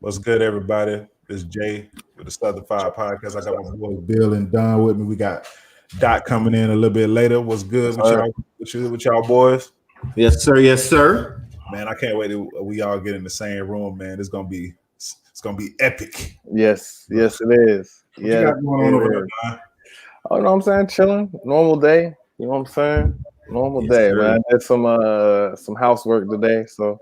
What's good, everybody? It's Jay with the Southern Fire Podcast. I got my boys Bill and Don with me. We got Dot coming in a little bit later. What's good with y'all? With y'all boys? Yes, sir. Yes, sir. Man, I can't wait till we all get in the same room, man. It's gonna be epic. Yes, yes, it is. What you got going on over there, Don? Oh, you know what I'm saying? Chilling. Normal day. You know what I'm saying? Normal Yes, day, sir. man. I did some housework today, so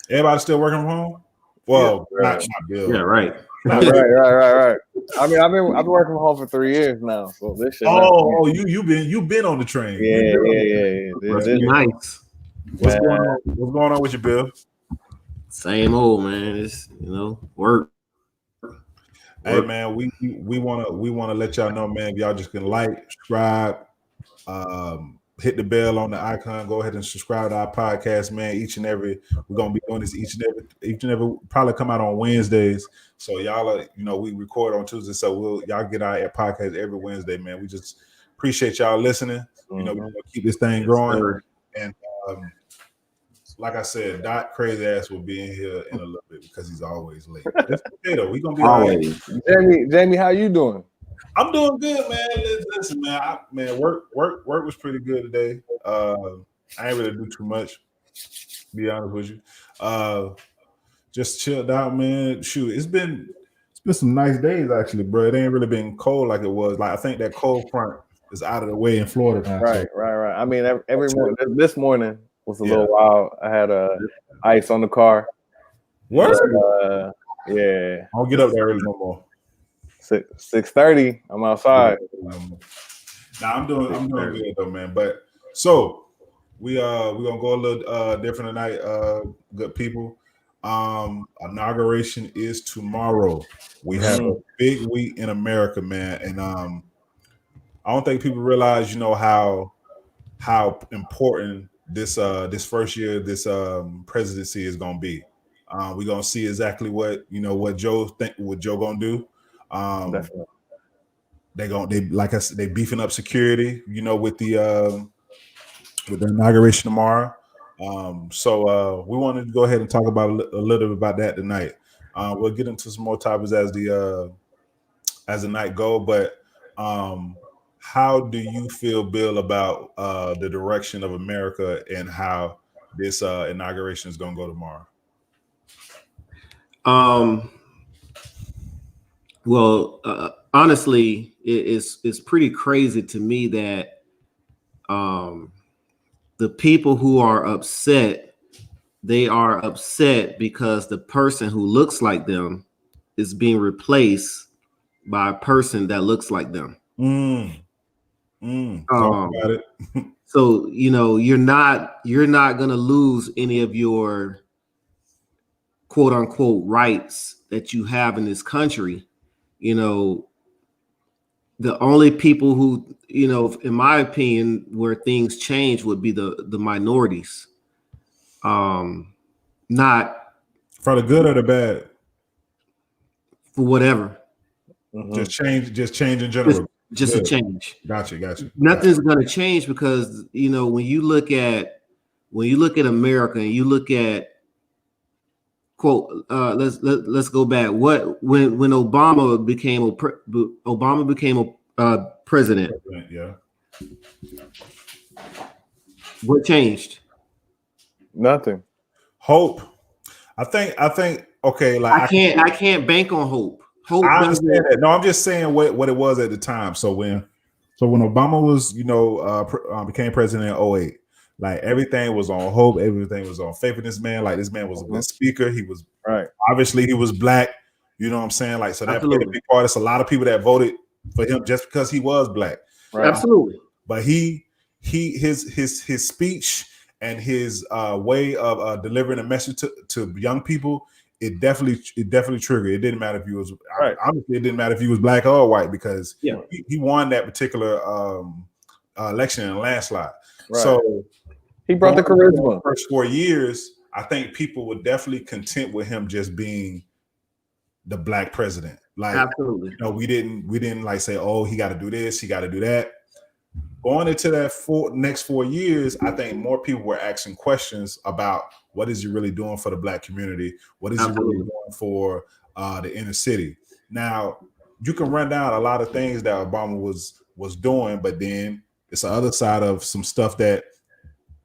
Everybody still working from home? Well, Yeah, not Bill. Yeah, right. right. I mean, I've been working from home for 3 years now, so this shit. You've been on the train. Yeah. Must be nice. What's going on? What's going on with you, Bill? Same old man. It's work. Hey man, we wanna let y'all know, man. If y'all just can like, subscribe, hit the bell on the icon. Go ahead and subscribe to our podcast, man. We're gonna be doing this each and every probably come out on Wednesdays. So y'all are, we record on Tuesday, so y'all get our podcast every Wednesday, man. We just appreciate y'all listening. We're gonna keep this thing growing. And like I said, Dot crazy ass will be in here in a little bit because he's always late. It's okay though. We're gonna be always. Jamie, how you doing? I'm doing good, man. Listen, man. Work was pretty good today. I ain't really do too much, to be honest with you. Just chilled out, man. Shoot, it's been some nice days actually, bro. It ain't really been cold like it was. Like I think that cold front is out of the way in Florida now. Right. I mean, every morning. This morning was a little wild. I had ice on the car. What? Yeah. I don't get up there early no more. 6:30. I'm outside. Nah, I'm doing good though, man. But so we're gonna go a little different tonight, good people. Inauguration is tomorrow. We have a big week in America, man, and I don't think people realize, how important this first year of this presidency is gonna be. We're gonna see exactly what Joe gonna do. Definitely. They like I said, they beefing up security, with the inauguration tomorrow. So we wanted to go ahead and talk about a little bit about that tonight. We'll get into some more topics as the night go, but how do you feel, Bill, about the direction of America and how this inauguration is going to go tomorrow? Well, honestly, it's pretty crazy to me that the people who are upset, they are upset because the person who looks like them is being replaced by a person that looks like them. Talk about it. So you're not gonna lose any of your quote unquote rights that you have in this country. The only people who, in my opinion, where things change would be the minorities. Not for the good or the bad, for whatever. Just change in general. Just a change. Gotcha. Nothing's going to change because when you look at America and you look at quote, let's go back. When Obama became a president, yeah. What changed? Nothing. Hope. I think. Okay, like I can't bank on hope. I understand that. No, I'm just saying what it was at the time. So when Obama was, became president in 2008, like everything was on hope, everything was on faith in this man. Like this man was a good speaker. He was obviously he was black. You know what I'm saying? Like so that played a big part. It's a lot of people that voted for him just because he was black. Right. Absolutely. But his speech and his way of delivering a message to young people. It definitely triggered. It didn't matter if he was obviously it didn't matter if he was black or white because he won that particular election in a landslide. Right. So he brought the charisma. The first 4 years, I think people were definitely content with him just being the black president. Like absolutely, we didn't like say, oh, he got to do this, he got to do that. going into that next 4 years, I think more people were asking questions about what is he really doing for the Black community? What is he really doing for the inner city? Now, you can run down a lot of things that Obama was doing, but then it's the other side of some stuff that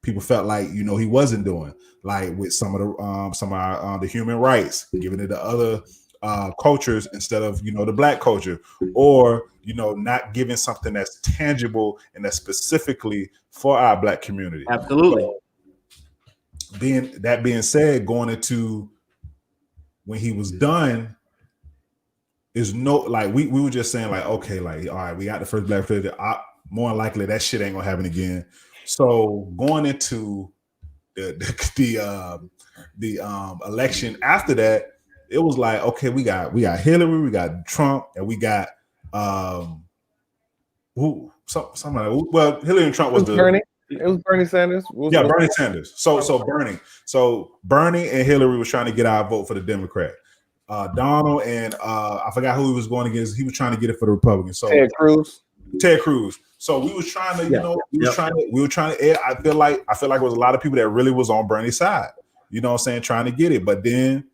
people felt like, you know, he wasn't doing, like with some of the human rights, giving it to other cultures instead of, you know, the Black culture, or, you know, not giving something that's tangible and that's specifically for our Black community. Absolutely. So, being said, going into when he was done, is no, like we were just saying like, okay, like, all right, we got the first Black president. More likely that shit ain't gonna happen again. So going into the election after that, it was like, okay, we got Hillary, we got Trump, and we got somebody. Well, Hillary and Trump was Bernie. It was Bernie Sanders. Bernie Sanders. So Bernie and Hillary was trying to get our vote for the Democrat. Donald and I forgot who he was going against. He was trying to get it for the Republicans. So Ted Cruz. So we was trying to, we were trying to. I feel like it was a lot of people that really was on Bernie's side. You know what I'm saying, trying to get it. But then,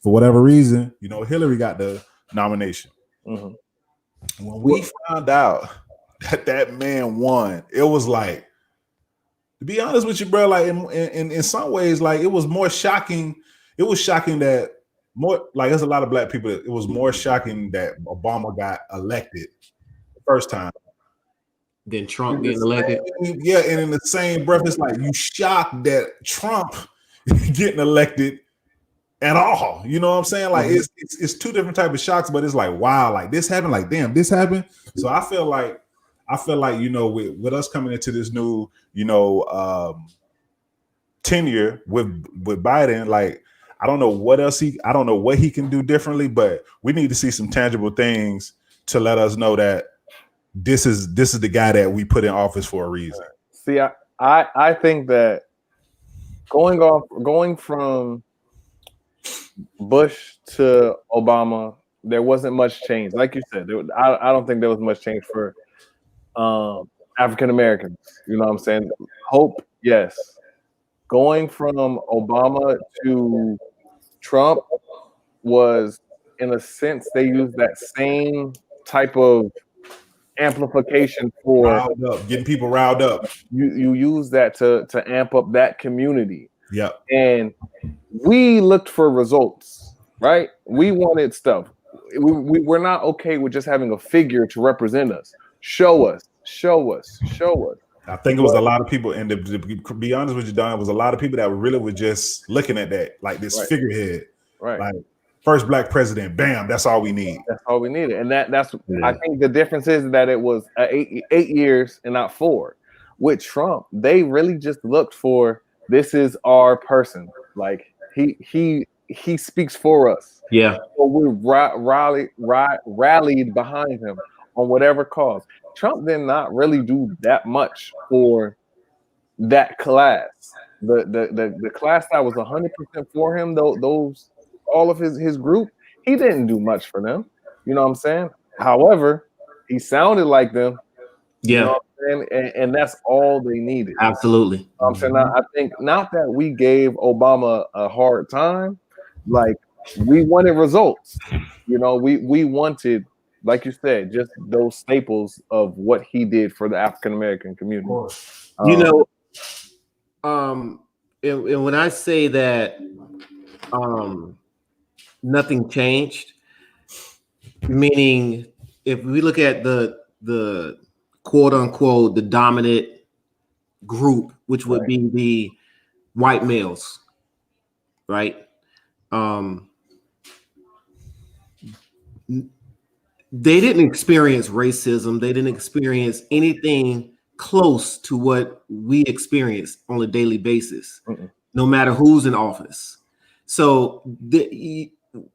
for whatever reason, you know, Hillary got the nomination. Mm-hmm. When we found out that man won, it was like, to be honest with you, bro, like in some ways, like it was more shocking. It was shocking that more, like, there's a lot of Black people. It was more shocking that Obama got elected the first time than Trump getting elected. Yeah, and in the same breath, it's like you shocked that Trump getting elected at all. You know what I'm saying? Like it's two different types of shocks, but it's like, wow, like this happened, like damn, this happened. So I feel like, you know, with us coming into this new, you know, tenure with Biden, like I don't know what he can do differently, but we need to see some tangible things to let us know that this is the guy that we put in office for a reason. See, I think that going from Bush to Obama, there wasn't much change. Like you said, I don't think there was much change for African Americans. You know what I'm saying? Hope, yes. Going from Obama to Trump was, in a sense, they used that same type of amplification for getting people riled up. You use that to amp up that community. Yeah. And we looked for results, right? We wanted stuff. We're not okay with just having a figure to represent us. Show us. I think it was a lot of people, and to be honest with you, Don, it was a lot of people that really were just looking at that, like this figurehead. Right. Like, first Black president, bam, that's all we need. That's all we needed. And that's I think the difference is that it was 8 years and not 4. With Trump, they really just looked for, this is our person. Like he speaks for us. Yeah. So we rallied behind him on whatever cause. Trump did not really do that much for that class. The class that was 100% for him, those all of his group, he didn't do much for them. You know what I'm saying? However, he sounded like them. Yeah. You know what I'm saying? And that's all they needed. Absolutely. You know what I'm saying? Now, I think not that we gave Obama a hard time, like we wanted results. You know, we wanted, like you said, just those staples of what he did for the African American community. You know, and when I say that nothing changed, meaning if we look at the quote unquote the dominant group, which would be the white males, right? They didn't experience racism. They didn't experience anything close to what we experience on a daily basis, no matter who's in office. So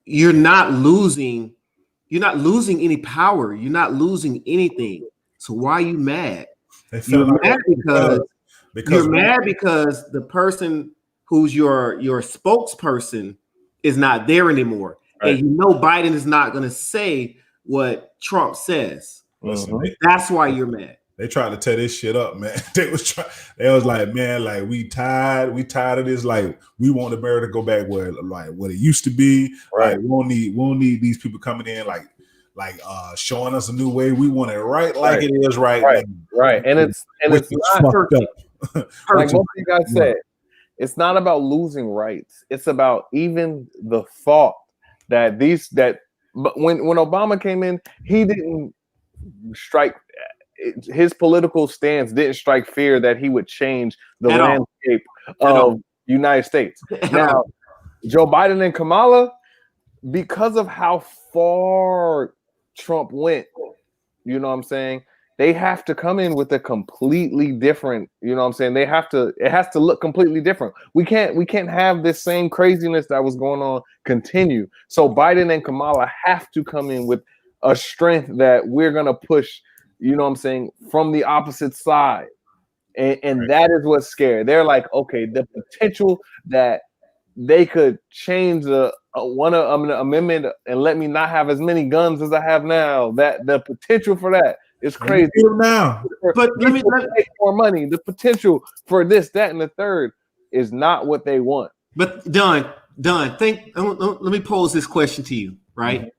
you're not losing any power. You're not losing anything. So why are you mad? You're mad because you're mad because the person who's your spokesperson is not there anymore. Right. And you know Biden is not going to say what Trump says. That's why you're mad. They tried to tear this shit up, man. They was like, man, like we tired of this. Like we want America to go back where what it used to be. Right. Like we won't need these people coming in like showing us a new way. We want it right like it is right now. Right. And it's not fucked up. Like most of you guys said, it's not about losing rights. It's about even the thought that but when Obama came in, he didn't strike his political stance didn't strike fear that he would change the landscape of United States. Now, Joe Biden and Kamala, because of how far Trump went, you know what I'm saying? They have to come in with a completely different, you know what I'm saying? It has to look completely different. We can't have this same craziness that was going on continue. So Biden and Kamala have to come in with a strength that we're going to push, you know what I'm saying, from the opposite side. And that is what's scary. They're like, okay, the potential that they could change an amendment and let me not have as many guns as I have now. That the potential for that is crazy. Now, but let me make more money. The potential for this, that, and the third is not what they want. But Don, let me pose this question to you, right? Mm-hmm.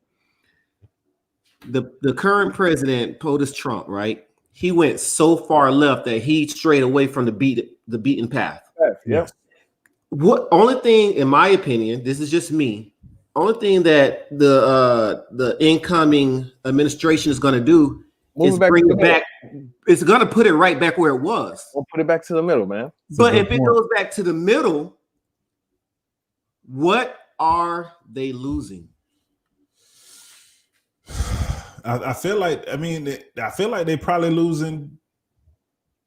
The current president, POTUS Trump, right? He went so far left that he strayed away from the beaten path. Yeah. What only thing, in my opinion, this is just me. Only thing that the incoming administration is going to do is bring it back. It's going to put it right back where it was. We'll put it back to the middle, man. But if it goes back to the middle, what are they losing? I feel like they probably losing.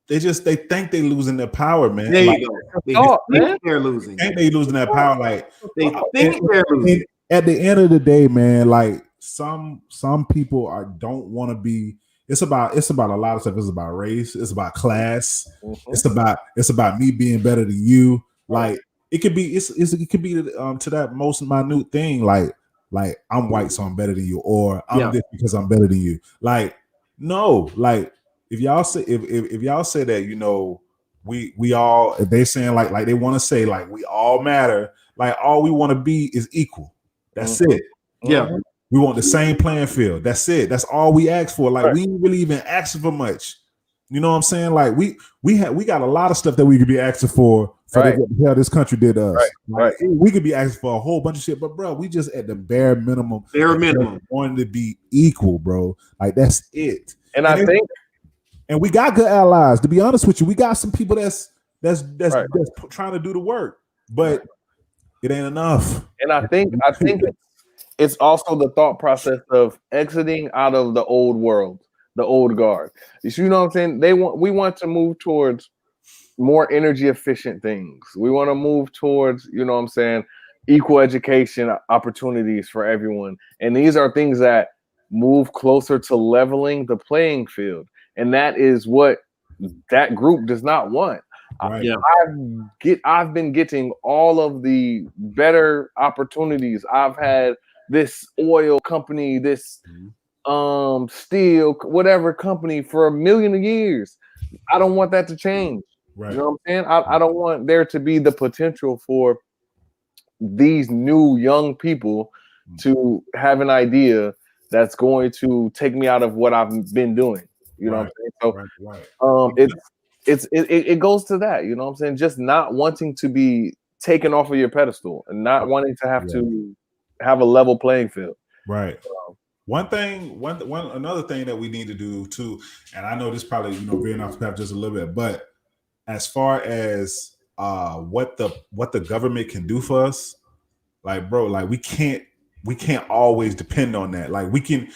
They think they losing their power, man. There you go. They're losing. Think they losing their power. Like they think they're losing. At the end of the day, man, like some people don't want to be. It's about a lot of stuff. It's about race. It's about class. Mm-hmm. It's about me being better than you. Like it could be. It could be to that most minute thing. Like I'm white, so I'm better than you, or I'm this because I'm better than you. Like no, like if y'all say if y'all say that, you know, we all, if they saying like they want to say like we all matter, like all we want to be is equal. That's it. Yeah. We want the same playing field. That's it. That's all we ask for. Like we ain't really even asking for much. You know what I'm saying? Like we got a lot of stuff that we could be asking for what the hell this country did to us. Like, we could be asking for a whole bunch of shit, but bro, we just at the bare minimum. Wanting to be equal, bro. Like that's it. And I think, and we got good allies. To be honest with you, we got some people that's trying to do the work, but it ain't enough. And I think it's also the thought process of exiting out of the old world. The old guard. You know what I'm saying? We want to move towards more energy efficient things. We want to move towards, you know what I'm saying, equal education opportunities for everyone. And these are things that move closer to leveling the playing field. And that is what that group does not want. Right. I've been getting all of the better opportunities. I've had this oil company, this steel, whatever company for a million years. I don't want that to change. Right. You know what I'm saying? I don't want there to be the potential for these new young people to have an idea that's going to take me out of what I've been doing. You know what I'm saying? So it goes to that, you know what I'm saying? Just not wanting to be taken off of your pedestal and not wanting to have to have a level playing field. Right. Another thing that we need to do too, and I know this probably, you know, veering off the path just a little bit, but as far as what the government can do for us, like bro, like we can't always depend on that. Like we can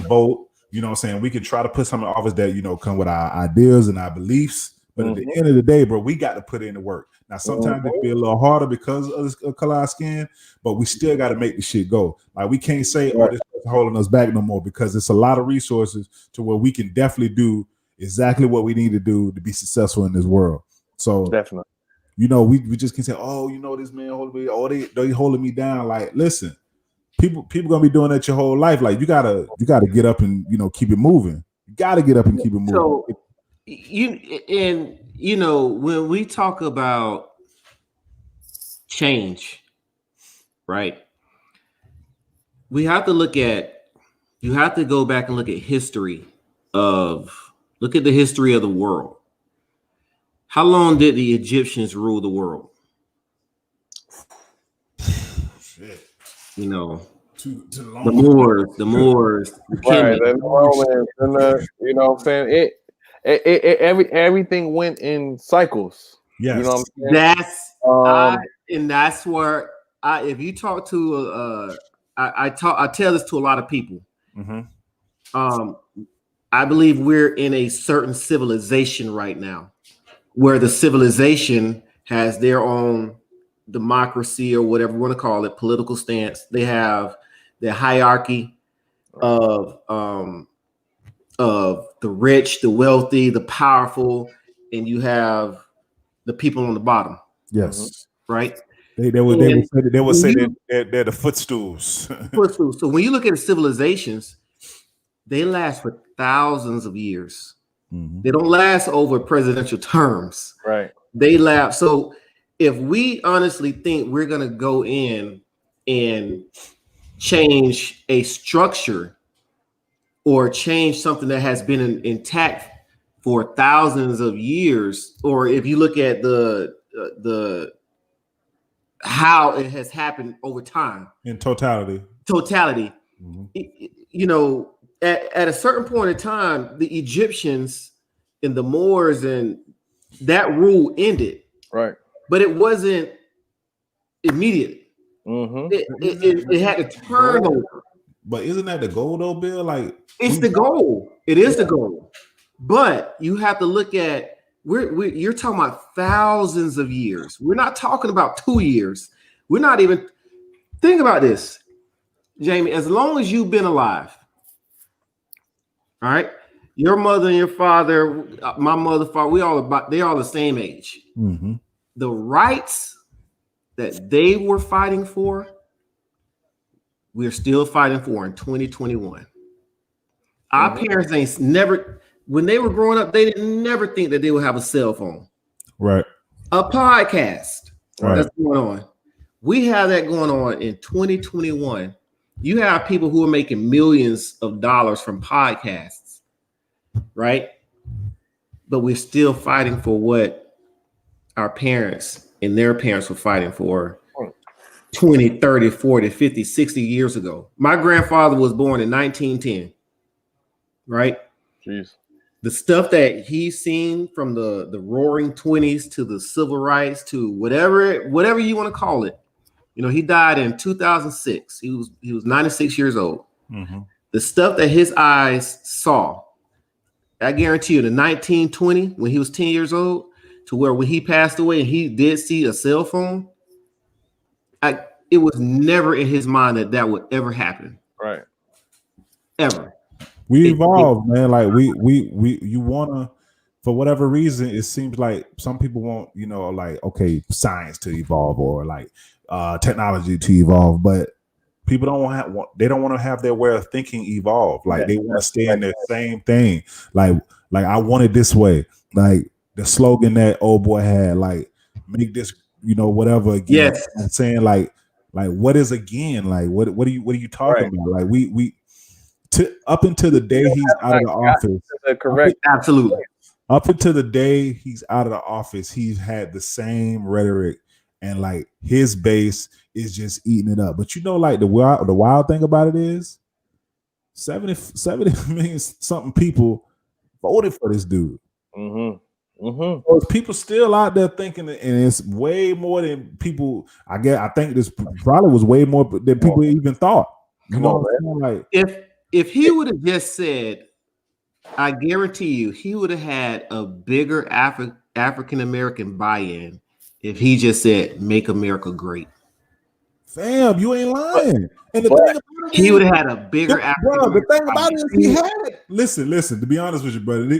vote, you know what I'm saying? We can try to put something in office that, you know, come with our ideas and our beliefs, but at the end of the day, bro, we got to put in the work. Now, sometimes it be a little harder because of the color of our skin, but we still got to make the shit go. Like we can't say, "Oh, this is holding us back no more," because it's a lot of resources to where we can definitely do exactly what we need to do to be successful in this world. So, definitely, you know, we just can say, "Oh, you know, this man holding me. Oh, they holding me down." Like, listen, people gonna be doing that your whole life. Like, you gotta get up and, you know, keep it moving. got to get up and keep it moving. So when we talk about change, right? You have to go back and look at the history of the world. How long did the Egyptians rule the world? Shit. Too long. The Moors, the Right, Kemet. the Romans, and you know what I'm saying? Everything went in cycles. Yes. You know what I'm saying? That's where if you talk to I tell this to a lot of people. Mm-hmm. I believe we're in a certain civilization right now where the civilization has their own democracy or whatever you want to call it, political stance. They have their hierarchy of the rich, the wealthy, the powerful, and you have the people on the bottom. Yes. Right. They would say they're the footstools. Footstools. So when you look at the civilizations, they last for thousands of years. Mm-hmm. They don't last over presidential terms. Right. They last. So if we honestly think we're going to go in and change a structure or change something that has been intact for thousands of years, or if you look at the how it has happened over time in totality, mm-hmm. At a certain point in time, the Egyptians and the Moors and that rule ended, right? But it wasn't immediate. Mm-hmm. It had to turn over. But isn't that the goal, though, Bill? Like, it's the goal. It is the goal. But you have to look at you're talking about thousands of years. We're not talking about 2 years. We're not even think about this, Jamie. As long as you've been alive, all right. Your mother and your father, my mother, father, they're all the same age. Mm-hmm. The rights that they were fighting for, we're still fighting for in 2021. Our parents ain't never, when they were growing up, they didn't never think that they would have a cell phone. Right. A podcast. Right. That's going on. We have that going on in 2021. You have people who are making millions of dollars from podcasts, right? But we're still fighting for what our parents and their parents were fighting for 20, 30, 40, 50, 60 years ago. My grandfather was born in 1910, right? Jeez. The stuff that he's seen from the roaring 20s to the civil rights to whatever you want to call it. You know, he died in 2006. He was 96 years old. Mm-hmm. The stuff that his eyes saw, I guarantee you, the 1920, when he was 10 years old, to where when he passed away and he did see a cell phone, it was never in his mind that would ever happen. Right. Ever. We evolved, man. Like you wanna, for whatever reason, it seems like some people want, like, okay, science to evolve or like technology to evolve, but people don't want to have their way of thinking evolve. Like they want to stay in the same thing. Like I want it this way. Like the slogan that old boy had, like make this, whatever again. Yes. I'm saying like what is again? Like what are you talking about? Like we up until the day he's out of the office. Correct. Absolutely. Up until the day he's out of the office, he's had the same rhetoric, and like his base is just eating it up. But like the wild thing about it is 70 million something people voted for this dude. Mm-hmm. Mm-hmm. So people still out there thinking, and it's way more than people. I think this probably was way more than people even thought. You know what I'm saying? Like if he would have just said, I guarantee you, he would have had a bigger African American buy-in if he just said, "Make America Great." Fam, you ain't lying. And the thing about it, he would have had a bigger African American. The thing about it is he had it. Listen. To be honest with you, brother,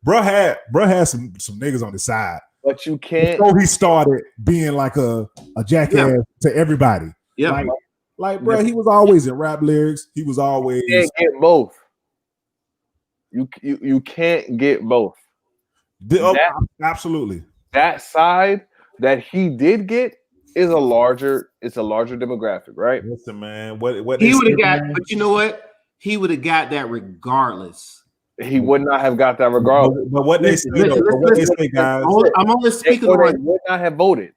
bro had some niggas on the side. But you can't. So he started being like a jackass to everybody. Yeah. Like, bro, he was always in rap lyrics. He was always. You can't get both. You can't get both. Absolutely. That side that he did get is a larger demographic, right? Listen, man. What they He would say, have got, man, but you know what? He would have got that regardless. He would not have got that regardless. but what they say, guys. I'm only speaking They on, would not have voted.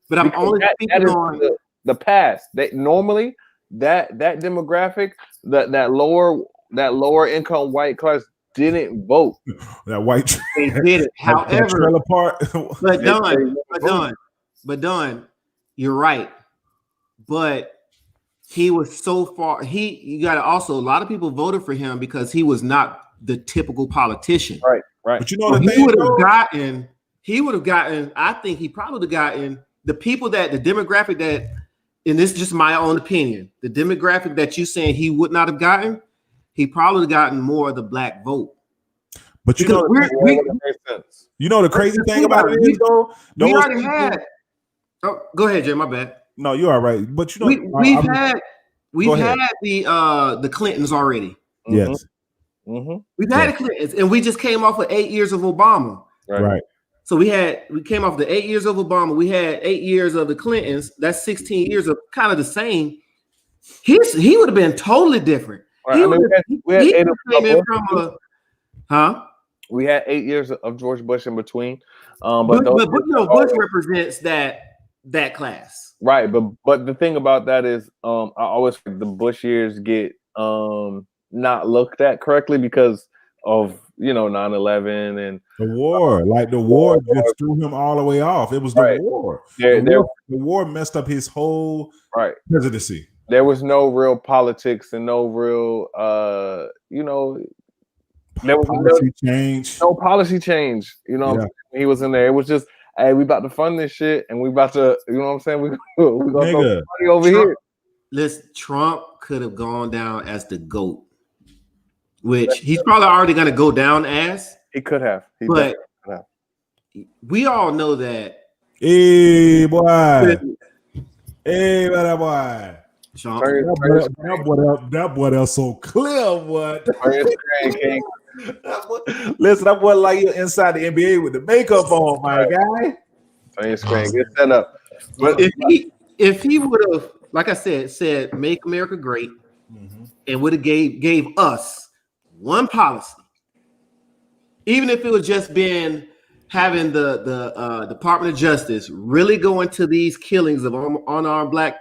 but I'm Because only that speaking is on the past. They normally that demographic, that lower income white class didn't vote. That white they did it. that However, trailer part. but Don, you're right. But he was so far. You got to also, a lot of people voted for him because he was not the typical politician. Right. But you know So the thing, he would have gotten. I think he probably would have gotten the people the demographic that, and this is just my own opinion, the demographic that you saying he would not have gotten, he probably would have gotten more of the black vote. But you know, the crazy thing about it is though, we already had. Oh, go ahead, Jay. My bad. No, you are right. But you know, we've had the Clintons already. Yes. Mm-hmm. We've had the Clintons, and we just came off of 8 years of Obama. Right. So we came off the 8 years of Obama. We had 8 years of the Clintons. That's 16 years of kind of the same. He would have been totally different. Right. We had 8 years of George Bush in between. But Bush represents that class. Right. But the thing about that is I always think the Bush years get not looked at correctly because of 9/11 and the war. Like the war just threw him all the way off. It was the war. The war messed up his whole presidency. There was no real politics and no real there was policy change. No policy change. He was in there. It was just, hey, we about to fund this shit and we about to, you know what I'm saying? We gonna throw money over here. Listen, Trump could have gone down as the GOAT, which he's probably already going to go down as. He could have. But we all know that. Hey, boy. Hey, boy. Sean, that boy else so clear, what? Listen, that boy like you're inside the NBA with the makeup on, my guy. Turn your screen, get set up. But if he would have, like I said, make America great, and would have gave us one policy, even if it was just been having the Department of Justice really go into these killings of unarmed black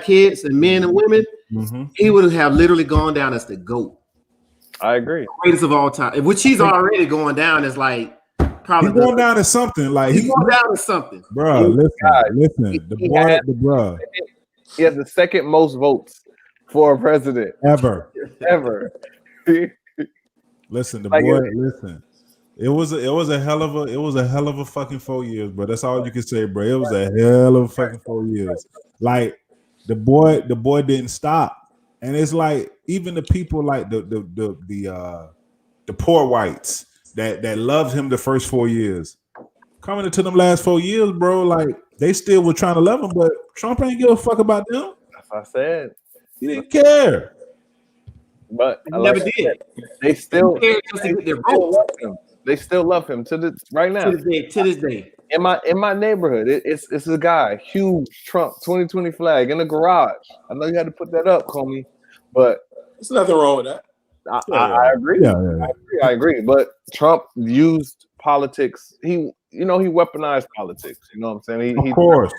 kids and men and women, he would have literally gone down as the GOAT. I agree. Greatest of all time, which he's already going down as like probably going down as something. Like he's going down as something. Bro, listen. He has the second most votes for a president ever. Listen, listen. It was a hell of a fucking 4 years, bro. That's all you can say, bro. It was a hell of a fucking 4 years. Like the boy didn't stop. And it's like even the people like the poor whites that loved him the first 4 years, coming into them last 4 years, bro, like they still were trying to love him, but Trump ain't give a fuck about them. That's what I said. He didn't care. But he never did. They still love him to this right now. To this day. In my neighborhood, it's a guy, huge Trump 2020 flag in the garage. I know you had to put that up, homie, but there's nothing wrong with that. I agree. Yeah. I agree. But Trump used politics. He weaponized politics. You know what I'm saying?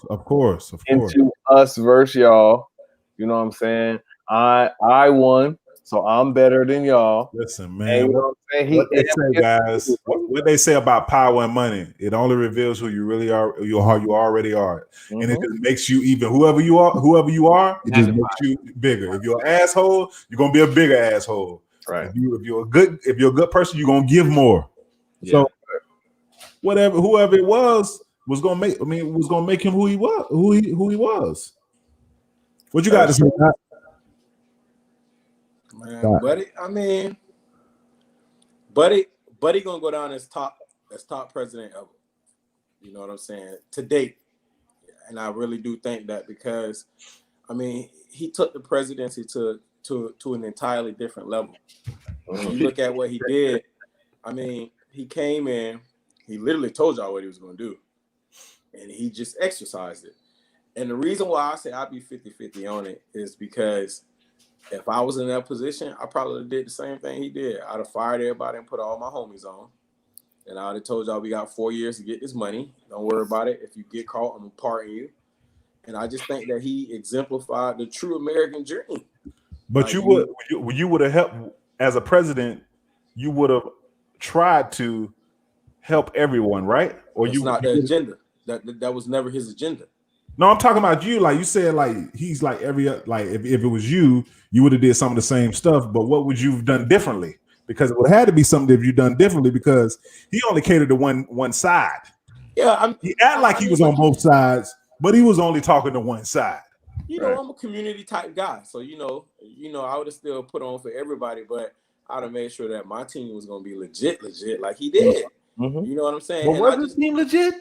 Of course. Into us versus y'all. You know what I'm saying? I won, so I'm better than y'all. Listen, man. You know what they say, guys. What they say about power and money, it only reveals who you really are, how you already are, and it just makes you even whoever you are. It just makes you bigger. If you're an asshole, you're gonna be a bigger asshole. Right. If you're a good person, you're gonna give more. Yeah. So whoever it was gonna make him who he was. What you got to say, Matt? Man, Buddy gonna go down as top president ever. You know what I'm saying? To date. And I really do think that because he took the presidency to to an entirely different level. When you look at what he did, I mean, he came in, he literally told y'all what he was going to do, and he just exercised it. And the reason why I say I'd be 50-50 on it is because if I was in that position, I probably did the same thing he did. I'd have fired everybody and put all my homies on. And I would have told y'all we got 4 years to get this money. Don't worry about it. If you get caught, I'm going to pardon you. And I just think that he exemplified the true American dream. But you would have helped as a president. You would have tried to help everyone, right? Or That's not the agenda. That was never his agenda. No, I'm talking about you. Like you said, like he's like if it was you, you would have did some of the same stuff. But what would you have done differently? Because it would have had to be something that you done differently. Because he only catered to one side. Yeah, he acted like he was on both sides, but he was only talking to one side. You know, I'm a community type guy, so you know, I would have still put on for everybody, but I'd have made sure that my team was going to be legit, like he did. Mm-hmm. You know what I'm saying? Well, was his team legit?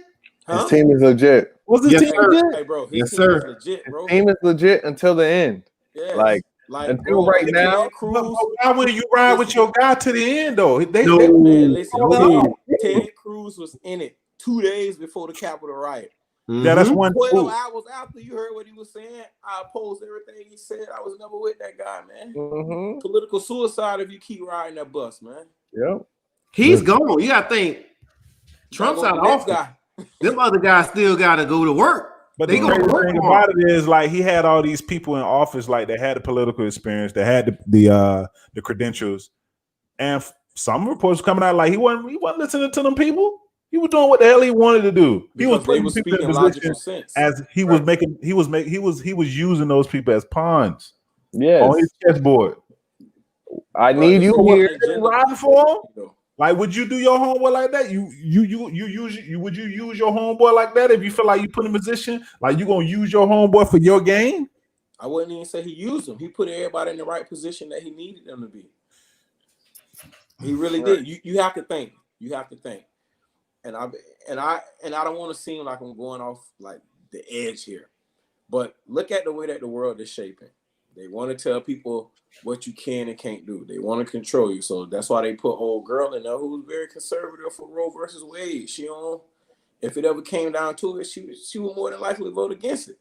Huh? His team is legit. Was his team legit? Hey, bro, his team is legit, bro. His team is legit until the end. Yes. Like until right now. Why wouldn't you ride with your guy to the end, though? Listen, Ted Cruz was in it 2 days before the Capitol riot. Yeah, that's one. 12 hours after you heard what he was saying, I opposed everything he said. I was never with that guy, man. Mm-hmm. Political suicide if you keep riding that bus, man. Yep. He's gone. You gotta think Trump's out of office. Them other guys still gotta go to work. But the crazy thing about it is, like, he had all these people in office, like, they had the political experience, they had the credentials, and some reports coming out like he wasn't listening to them people. He was doing what the hell he wanted to do. He was putting people in position as he was making. He was using those people as pawns. Yes. On his chessboard. I need you here. Riding for him? Like, would you do your homeboy like that? Would you use your homeboy like that if you feel like you put in position? Like, you gonna use your homeboy for your game? I wouldn't even say he used him. He put everybody in the right position that he needed them to be. He really did. You have to think. You have to think. And I don't want to seem like I'm going off like the edge here, but look at the way that the world is shaping. They want to tell people what you can and can't do. They want to control you. So that's why they put old girl in there who's very conservative for Roe versus Wade. She don't, if it ever came down to it, she would more than likely vote against it.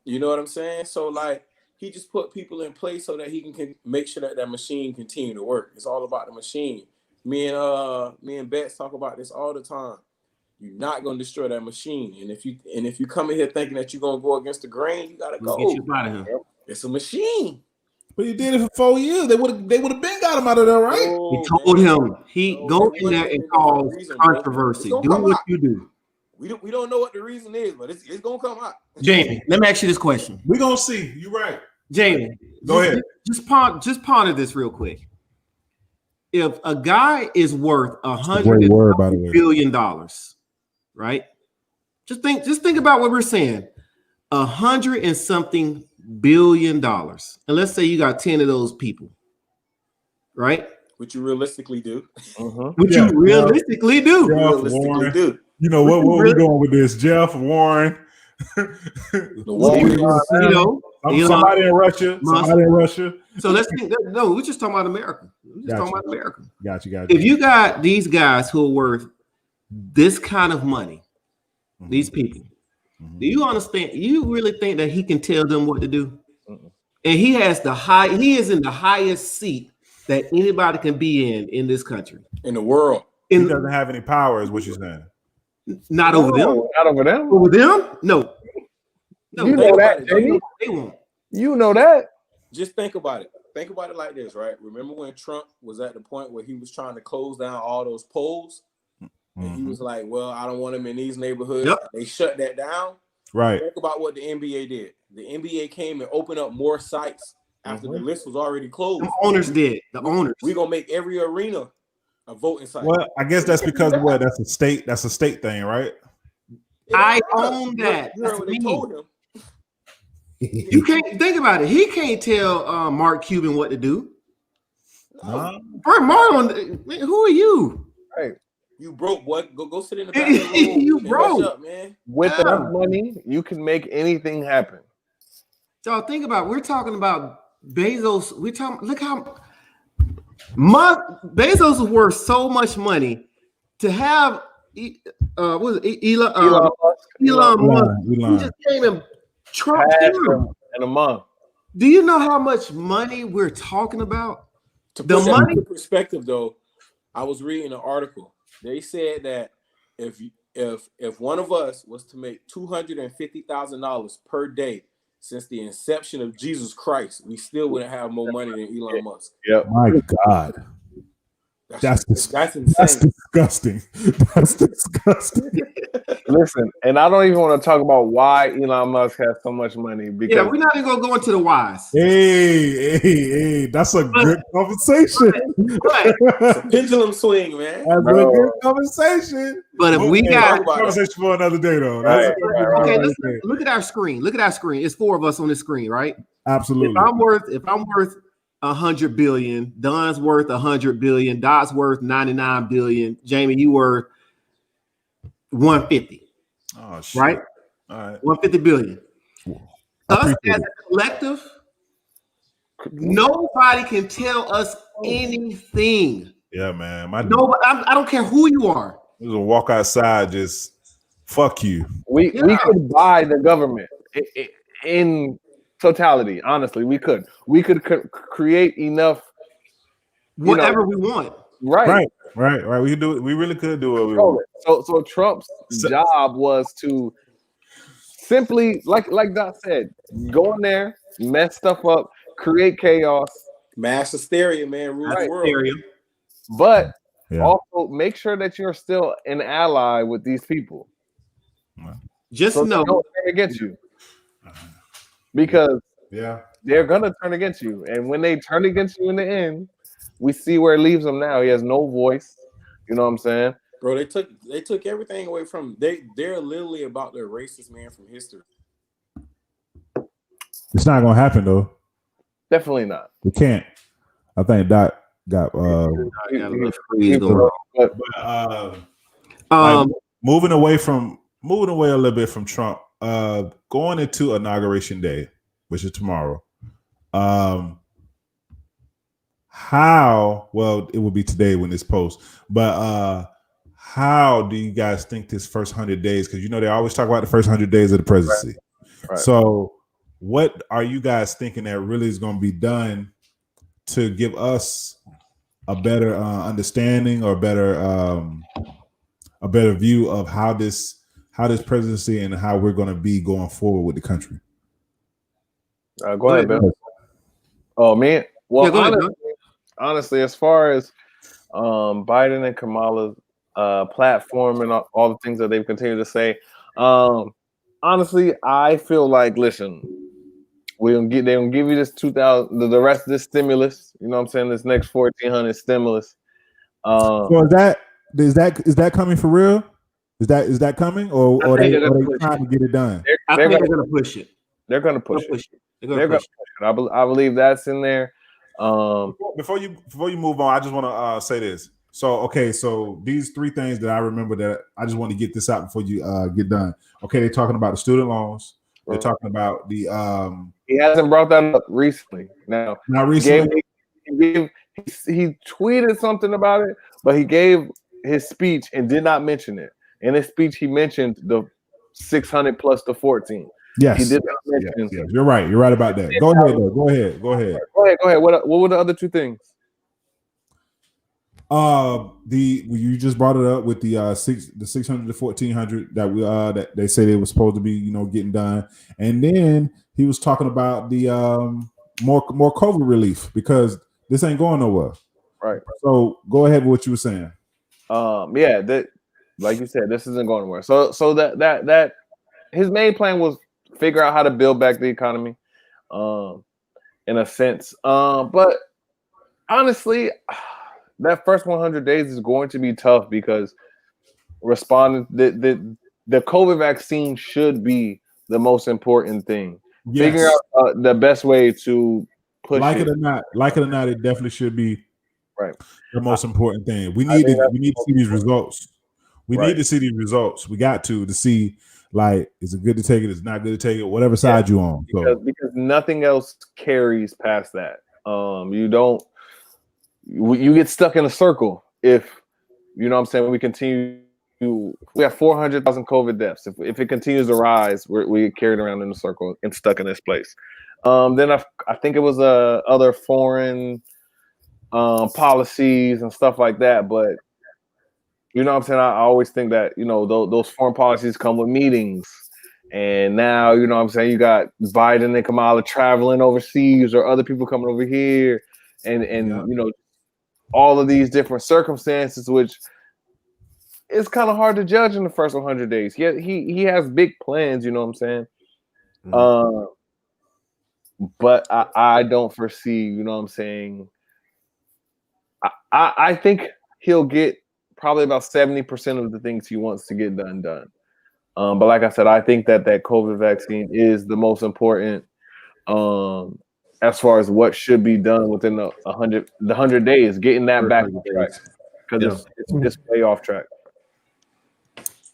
You know what I'm saying? So like he just put people in place so that he can make sure that machine continue to work. It's all about the machine. Me and Betts talk about this all the time. You're not gonna destroy that machine, and if you come in here thinking that you're gonna go against the grain, you gotta go. Get you out of here. It's a machine. But he did it for 4 years. They would have been got him out of there, right? He told him go in there and cause controversy. Do what you do. We don't know what the reason is, but it's gonna come out. Jamie, let me ask you this question. We're gonna see. You're right. Jamie, go ahead. Just ponder this real quick. If a guy is worth $100 billion, right? Just think about what we're saying. $100 and something billion, and let's say you got 10 of those people, right? Which you realistically do. You realistically do. Warren. You know what we're going with this? Jeff, Warren. Somebody in Russia. Somebody in Russia. So let's think. No, we're just talking about America. Talking about America. Got you. If you got these guys who are worth this kind of money, these people, do you understand? You really think that he can tell them what to do? And he has he is in the highest seat that anybody can be in this country. In the world. He doesn't have any power, is what you're saying. Not over them. Not over them. Over them? No. You know that, Jamie. They won't. You know that. Just think about it. Think about it like this, right? Remember when Trump was at the point where he was trying to close down all those polls? And he was like, well, I don't want them in these neighborhoods. Yep. They shut that down. Right. Think about what the NBA did. The NBA came and opened up more sites after the list was already closed. The owners did. The owners. We're going to make every arena a voting site. Well, I guess that's because of what? That's a state thing, right? I own that. You heard what they told him. You can't think about it. He can't tell Mark Cuban what to do. Marlon, who are you? Hey, you broke, boy. Go sit in the back of the room. You broke, up, man. With enough money, you can make anything happen. So think about it. We're talking about Bezos, we talking. Look how Bezos is worth so much money to have. What was it? Elon Musk. He just came and trumped him in a month. Do you know how much money we're talking about? To put that into perspective, though, I was reading an article. They said that if one of us was to make $250,000 per day since the inception of Jesus Christ, we still wouldn't have more money than Elon Musk. Yep. My God. That's insane. That's disgusting. That's disgusting. Listen, and I don't even want to talk about why Elon Musk has so much money. Because we're not even gonna go into the whys. Hey, that's a good conversation. It's a pendulum swing, man. That's a good conversation. But if we got a conversation for another day, though. Right. Okay, look at our screen. Look at our screen. It's 4 of us on the screen, right? Absolutely. If I'm worth 100 billion, Don's worth 100 billion, Dot's worth 99 billion, Jamie, you worth 150. Oh shit. Right? All right. 150 billion. Us as a collective, nobody can tell us anything. Yeah, man. Nobody, I don't care who you are. Just walk outside, just fuck you. We could buy the government in totality. Honestly, we could create enough whatever we want. Right. We could do it. We really could do it. We want. So Trump's job was to simply, like Doc said, go in there, mess stuff up, create chaos, mass hysteria, man, rule the world. But also make sure that you're still an ally with these people. Just know they don't turn against you, because they're gonna turn against you, and when they turn against you in the end, we see where it leaves him now. He has no voice. You know what I'm saying? Bro, they took everything away from him. They're literally about to erase this man from history. It's not gonna happen though. Definitely not. We can't. I think Doc got moving away a little bit from Trump, going into Inauguration Day, which is tomorrow. It will be today when this posts, but how do you guys think this first 100 days? Because they always talk about the first 100 days of the presidency. Right. So what are you guys thinking that really is going to be done to give us a better understanding or a better view of how this presidency and how we're going to be going forward with the country? Go ahead, Bill. Oh, man. Well, honestly, as far as Biden and Kamala's platform and all the things that they've continued to say, honestly, I feel like, listen, they're gonna give you this 2,000, the rest of this stimulus. You know what I'm saying? This next 1,400 stimulus. So is that coming for real? Is that coming, or are they trying to get it done? I think they're gonna push it. They're gonna push it. They're gonna push it. I believe that's in there. Before you move on, I just want to say this. So these 3 things that I remember that I just want to get this out before you get done. Okay, they're talking about the student loans. They're talking about the he hasn't brought that up recently. Now, not recently. He tweeted something about it, but he gave his speech and did not mention it. In his speech, he mentioned the 600 plus the 14. Yes, he did not mention. Yes. You're right. You're right about that. Go ahead, though. Go ahead. What were the other 2 things? You just brought it up with the 600 to 1,400 that they say they were supposed to be getting done, and then he was talking about the more COVID relief because this ain't going nowhere. Right. So go ahead with what you were saying. That, like you said, this isn't going nowhere. So that his main plan was figure out how to build back the economy, in a sense. But honestly, that first 100 days is going to be tough because responding the COVID vaccine should be the most important thing. Yes. Figure out the best way to push it or not, it definitely should be the most important thing. We need to see these results. We need to see these results. We got to see Like, is it good to take it? Is it not good to take it? Whatever side you on. Because nothing else carries past that. You get stuck in a circle if you know what I'm saying. We continue. We have 400,000 COVID deaths. If it continues to rise, we get carried around in a circle and stuck in this place. Then I think it was other foreign policies and stuff like that. But you know what I'm saying? I always think that, those foreign policies come with meetings. And now, you know what I'm saying, you got Biden and Kamala traveling overseas or other people coming over here and all of these different circumstances, which it's kind of hard to judge in the first 100 days. He has big plans, you know what I'm saying? But I don't foresee, you know what I'm saying? I think he'll get probably about 70% of the things he wants to get done. But like I said, I think that COVID vaccine is the most important as far as what should be done within the 100 days, getting that back on track, because it's way off track.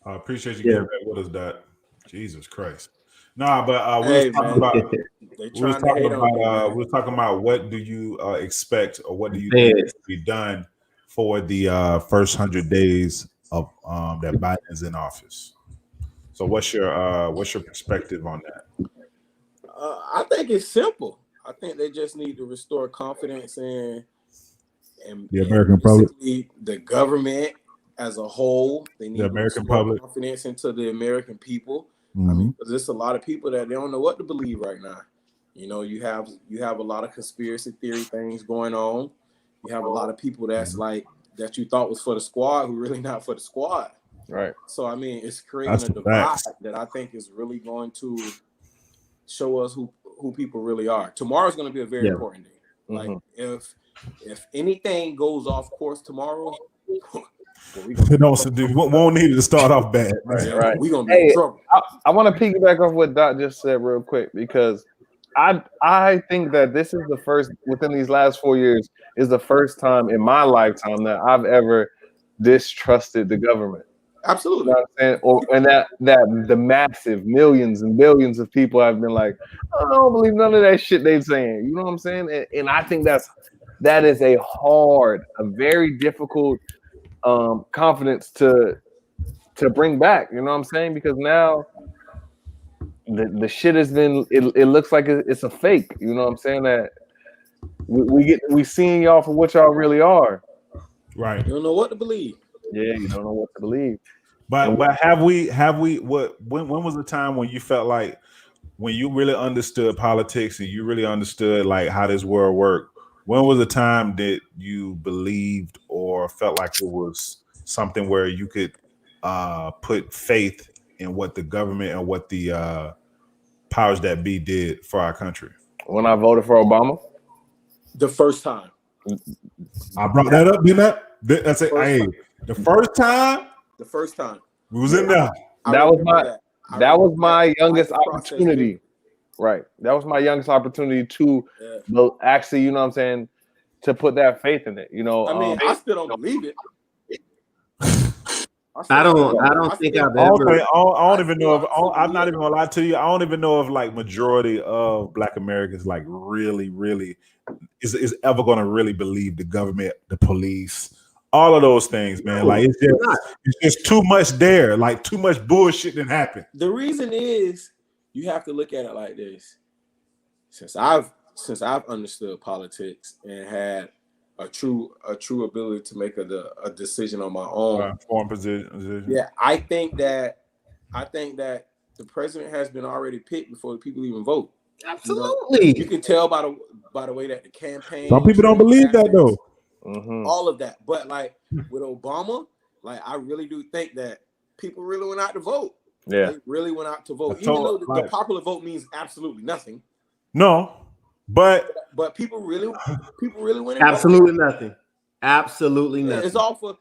I appreciate you getting back with us, Dot. Jesus Christ. Nah, but we was talking about what do you expect, or what do you think to be done for the first 100 days of that Biden is in office. So what's your perspective on that? I think it's simple. I think they just need to restore confidence in the American public, the government as a whole. They need the American public, confidence into the American people. Mm-hmm. I mean, because there's a lot of people that they don't know what to believe right now. You have a lot of conspiracy theory things going on. You have a lot of people that's like that you thought was for the squad who really not for the squad. Right. So I mean, it's creating a divide that I think is really going to show us who people really are. Tomorrow's going to be a very important day. Like if anything goes off course tomorrow, we won't need it to start off bad. Right. We're gonna be in trouble. I want to piggyback off what Doc just said real quick, because I think that this is the first, within these last 4 years, is the first time in my lifetime that I've ever distrusted the government. Absolutely. You know what I'm saying? And that the massive millions and billions of people have been like, I don't believe none of that shit they're saying. You know what I'm saying? And I think that is a very difficult confidence to bring back. You know what I'm saying? Because now the shit has been. It looks like it's a fake. You know what I'm saying? That we seeing y'all for what y'all really are. Right. You don't know what to believe. Yeah, you don't know what to believe. But have we when was the time when you felt like, when you really understood politics and you really understood like how this world worked? When was the time that you believed or felt like it was something where you could put faith in what the government and what the powers that be did for our country? When I voted for Obama, the first time. I brought that up, didn't I? That's it. Hey, the first time. The first time we was in there. That was my youngest opportunity. Right. That was my youngest opportunity to actually, you know what I'm saying, to put that faith in it. You know, I mean, I still don't believe it. I don't think I've ever. I don't even know if I'm not even gonna lie to you. I don't even know if like majority of Black Americans like really is ever gonna really believe the government, the police, all of those things, man. Like it's just too much there. Like too much bullshit that happened. The reason is you have to look at it like this. Since I've understood politics and had a true ability to make a decision on my own. Foreign position. Yeah, I think that the president has been already picked before the people even vote. Absolutely. You can tell by the way that the campaign. Some people don't believe that though. Mm-hmm. All of that, but like with Obama, like I really do think that people really went out to vote. Yeah, they really went out to vote, even though the popular vote means absolutely nothing. No, but people really went. Absolutely nothing. Absolutely nothing. It's all for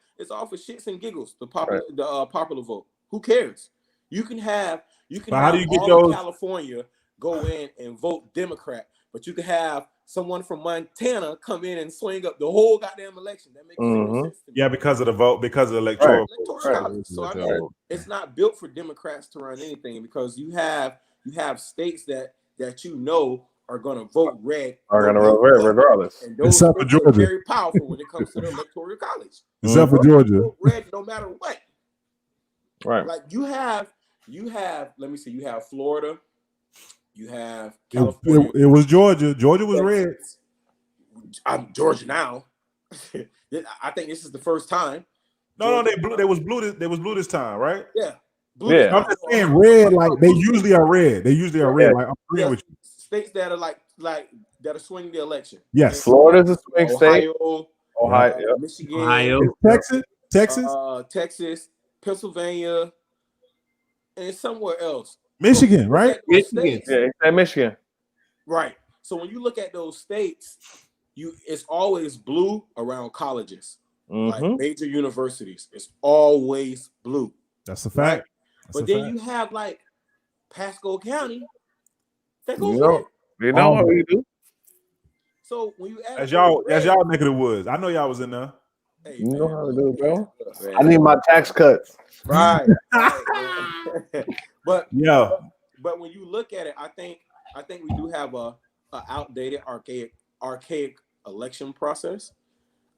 shits and giggles. The popular vote. Who cares? You can have how do you get those? California go in and vote Democrat. But you could have someone from Montana come in and swing up the whole goddamn election. That makes zero sense to me. Yeah, because of the vote, because of the electoral. College. So I mean, it's not built for Democrats to run anything because you have states that you know are going to vote red. Are going to vote red regardless. And those states are very powerful when it comes to the electoral college. Except for Georgia. Vote red no matter what. Right. Like you have. Let me see. You have Florida. You have California. It was Georgia. Georgia was red. I'm Georgia now. I think this is the first time. No, they blue. They was blue. They was blue this time, right? Yeah. Blue. Yeah. I'm just saying red. Like they usually are red. They usually are red. Like I'm agreeing with you. States that are like that are swinging the election. Yes. Florida's a swing state. Ohio, Michigan, Ohio, Texas, Pennsylvania, and somewhere else. Michigan, right? Michigan. Yeah, it's Michigan. Right. So when you look at those states, it's always blue around colleges, like major universities. It's always blue. That's a fact. Right? But then you have like Pasco County. That goes you know how we do. So when you add as y'all neck of the woods, I know y'all was in there. Hey, you know how to do it, bro. Man. I need my tax cuts. Right. But yeah. But when you look at it, I think we do have a outdated, archaic election process.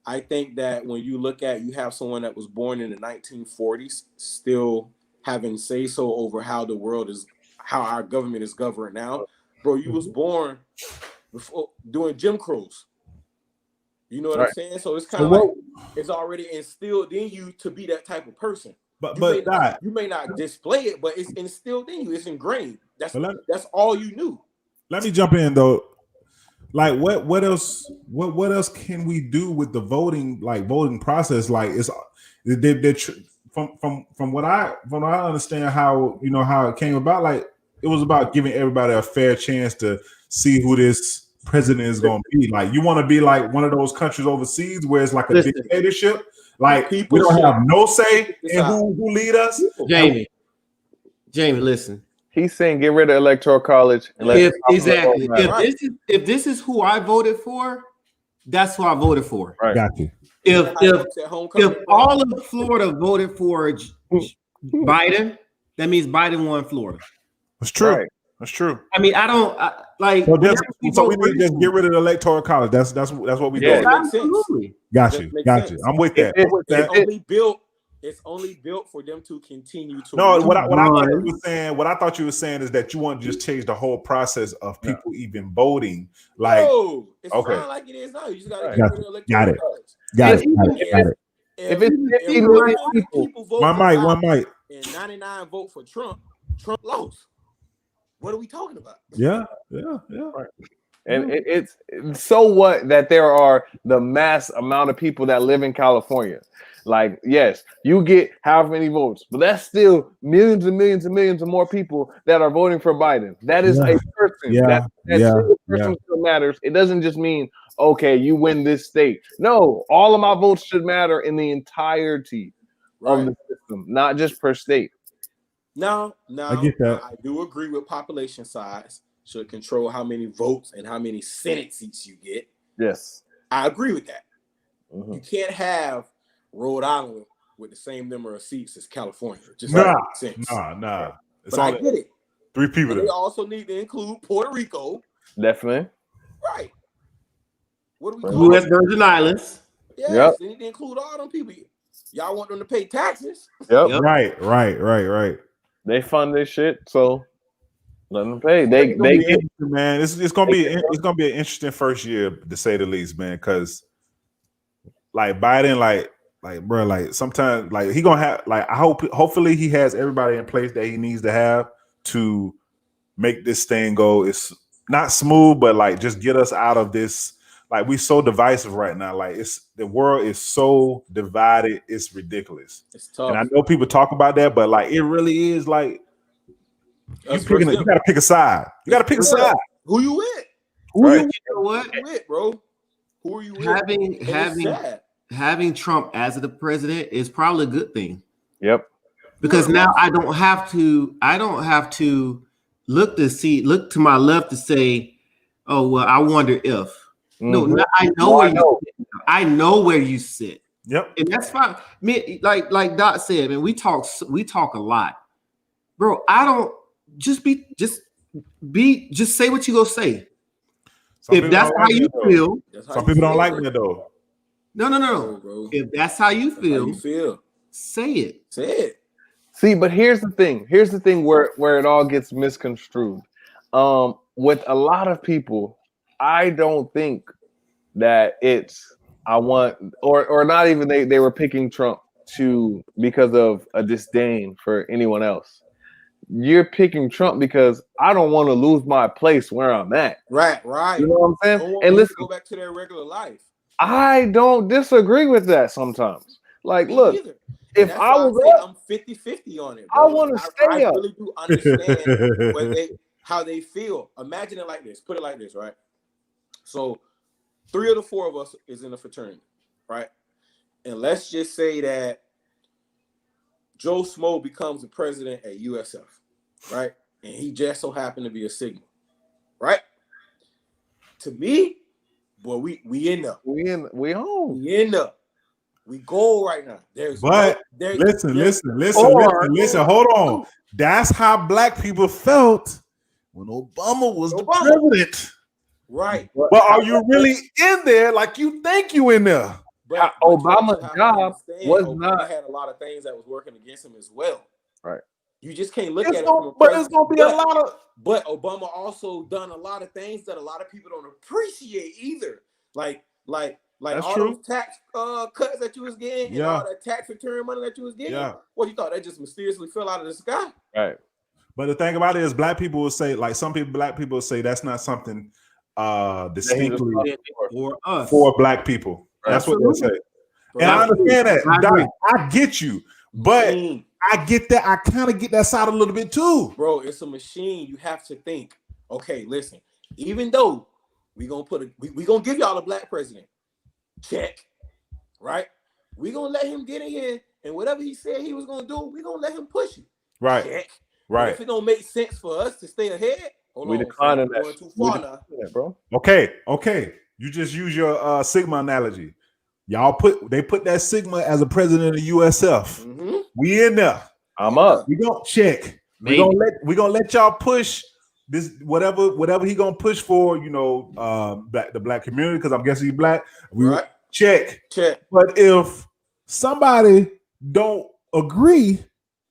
I think that when you look at, you have someone that was born in the 1940s still having say so over how our government is governed now. Bro, you was born before during Jim Crow's. You know what I'm saying? So it's kind of like it's already instilled in you to be that type of person. You may not display it, but it's instilled in you. It's ingrained. That's all you knew. Let me jump in though. Like what else can we do with the voting process? Like it's from what I understand how it came about. Like it was about giving everybody a fair chance to see who this president is going to be. Like you want to be like one of those countries overseas where it's like a dictatorship. Like we don't have no say in who lead us. Jamie, listen. He's saying get rid of electoral college. And exactly. If this is who I voted for, that's who I voted for. Right. Got you. If all of Florida voted for Biden, that means Biden won Florida. That's true. Right. That's true. I mean, I don't like. So we need to just get rid of the electoral college. That's what we do. Absolutely. Got you. I'm with that. It's only built for them to continue to. No, what I thought you were saying is that you want to just change the whole process of people even voting. Like, it's fine like it is now. You just got to get rid of electoral college. Got it. If it's 50 million people vote one mic, and 99 vote for Trump lost. What are we talking about? Yeah. Right. And it's so what that there are the mass amount of people that live in California. Like, yes, you get however many votes, but that's still millions and millions and millions of more people that are voting for Biden. That is a person. That single person still matters. It doesn't just mean, okay, you win this state. No, all of my votes should matter in the entirety of the system, not just per state. Now, I get that. I do agree with population size should control how many votes and how many Senate seats you get. Yes. I agree with that. You can't have Rhode Island with the same number of seats as California. Just nah. But I get it. 3 people. They also need to include Puerto Rico. Definitely. Right. What do we call U.S. Virgin Islands. Yes, they need to include all them people. Y'all want them to pay taxes. Yep. Right. They fund this shit, so let them pay. They get, man. It's gonna be an interesting first year to say the least, man. Because like Biden, like bro, like sometimes like he gonna have like hopefully he has everybody in place that he needs to have to make this thing go. It's not smooth, but like just get us out of this. Like we so divisive right now. Like the world is so divided. It's ridiculous. It's tough. And I know people talk about that, but like it really is like you gotta pick a side. You gotta pick a side. Who you with? You know what? Who you with, bro? Who are you with? Having Trump as the president is probably a good thing. Yep. Because now I don't have to look to my left to say, Oh well, I wonder if. No, Mhm. I know Oh, where I know. you sit. I know where you sit. Yep. And that's fine. Me, like Doc said, man, we talk a lot. Bro, I don't just say what you gonna say. Some If people that's don't how like you that though. feel, That's how Some you people don't feel, like bro. that though. no. No, bro. If that's how you That's how feel, you feel. say it. Say it. See, but here's the thing. Here's the thing where it all gets misconstrued. With a lot of people, I don't think that it's I want or not even they were picking Trump because of a disdain for anyone else. You're picking Trump because I don't want to lose my place where I'm at. Right. You know what I'm saying? Don't want And people listen, to go back to their regular life. I don't disagree with that sometimes. Like, Me look, either. if And that's I why I was say up, I'm 50-50 on it, I bro. want to I stay up. really do understand how they feel. Imagine it like this. Put it like this, right? So 3 of the 4 of us is in a fraternity, right? And let's just say that Joe Smo becomes the president at USF, right? And he just so happened to be a Sigma, right? To me, boy, we in there. We home. We in there. We gold right now. But listen. Hold on. That's how black people felt when Obama was the president. Right. But are you really in there like you think you in there? But Obama's job was Obama not had a lot of things that was working against him as well. right. You just can't look It's at it gonna, from a but it's gonna be a lot of. But Obama also done a lot of things that a lot of people don't appreciate either. Like That's all true. those tax cuts that you was getting and all that tax return money that you was getting. Yeah. What you thought that just mysteriously fell out of the sky? Right. But the thing about it is, black people will say, like black people will say, that's not something distinctly for us, for black people. That's what they say. And I understand that. Doc, I get you, but I get that. I kind of get that side a little bit too, bro. It's a machine. You have to think. Okay, listen. Even though we gonna give y'all a black president, check, right? We gonna let him get in here, and whatever he said he was gonna do, we gonna let him push it. Right? Check. Right. But if it don't make sense for us to stay ahead, we declining that. Going too far now, bro. Okay. You just use your Sigma analogy. They put that Sigma as a president of USF. Mm-hmm. We in there. I'm up. We gonna check. We gonna let y'all push this whatever he gonna push for. You know, the black community, because I'm guessing he's black. We check. But if somebody don't agree,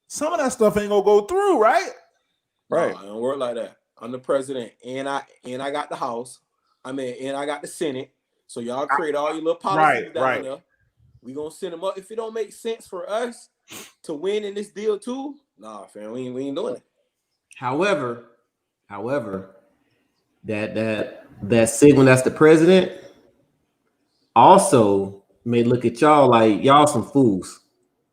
some of that stuff ain't gonna go through, right? Right. No, it don't work like that. I'm the president, and I got the House. And I got the Senate. So y'all create all your little policies down there. We gonna send them up. If it don't make sense for us to win in this deal too, nah, fam, we ain't doing it. However, that Sigma that's the president also may look at y'all like y'all some fools.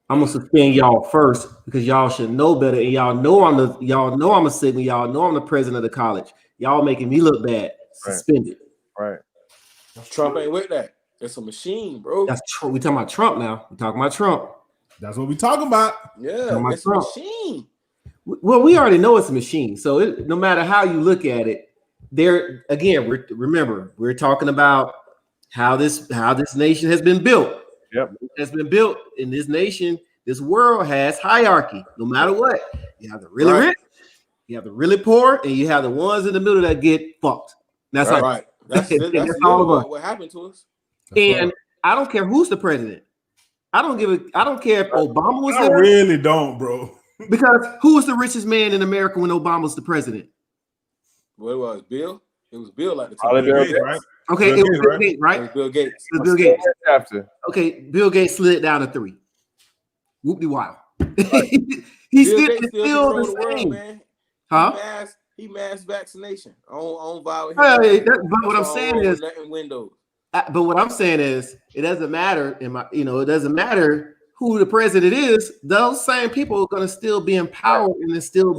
I'm gonna suspend y'all first because y'all should know better, and y'all know I'm a Sigma. Y'all know I'm the president of the college. Y'all making me look bad. Suspended. Right. Trump ain't with that. It's a machine, bro. That's true. We talking about Trump now. We talking about Trump. That's what we talking about. Yeah, it's a machine. Well, we already know it's a machine. So no matter how you look at it, there again. We're talking about how this nation has been built. Yep, it has been built in this nation. This world has hierarchy. No matter what, you have the really rich, you have the really poor, and you have the ones in the middle that get fucked. That's right. That's all about what happened to us. And I don't care who's the president. I don't care if Obama was there. I really don't, bro. Because who was the richest man in America when Obama was the president? What was Bill? It was Bill at the time. Bill Gates, right? Okay, it was Bill Gates, right? It was Bill Gates. It was Bill Gates. After. Okay, Bill Gates slid down to 3. Whoop-de-wow. He's still the same. Man. Huh? He mass vaccination. I don't violate. But what I'm saying is, Windows. But what I'm saying is, it doesn't matter. It doesn't matter who the president is. Those same people are going to still be empowered and still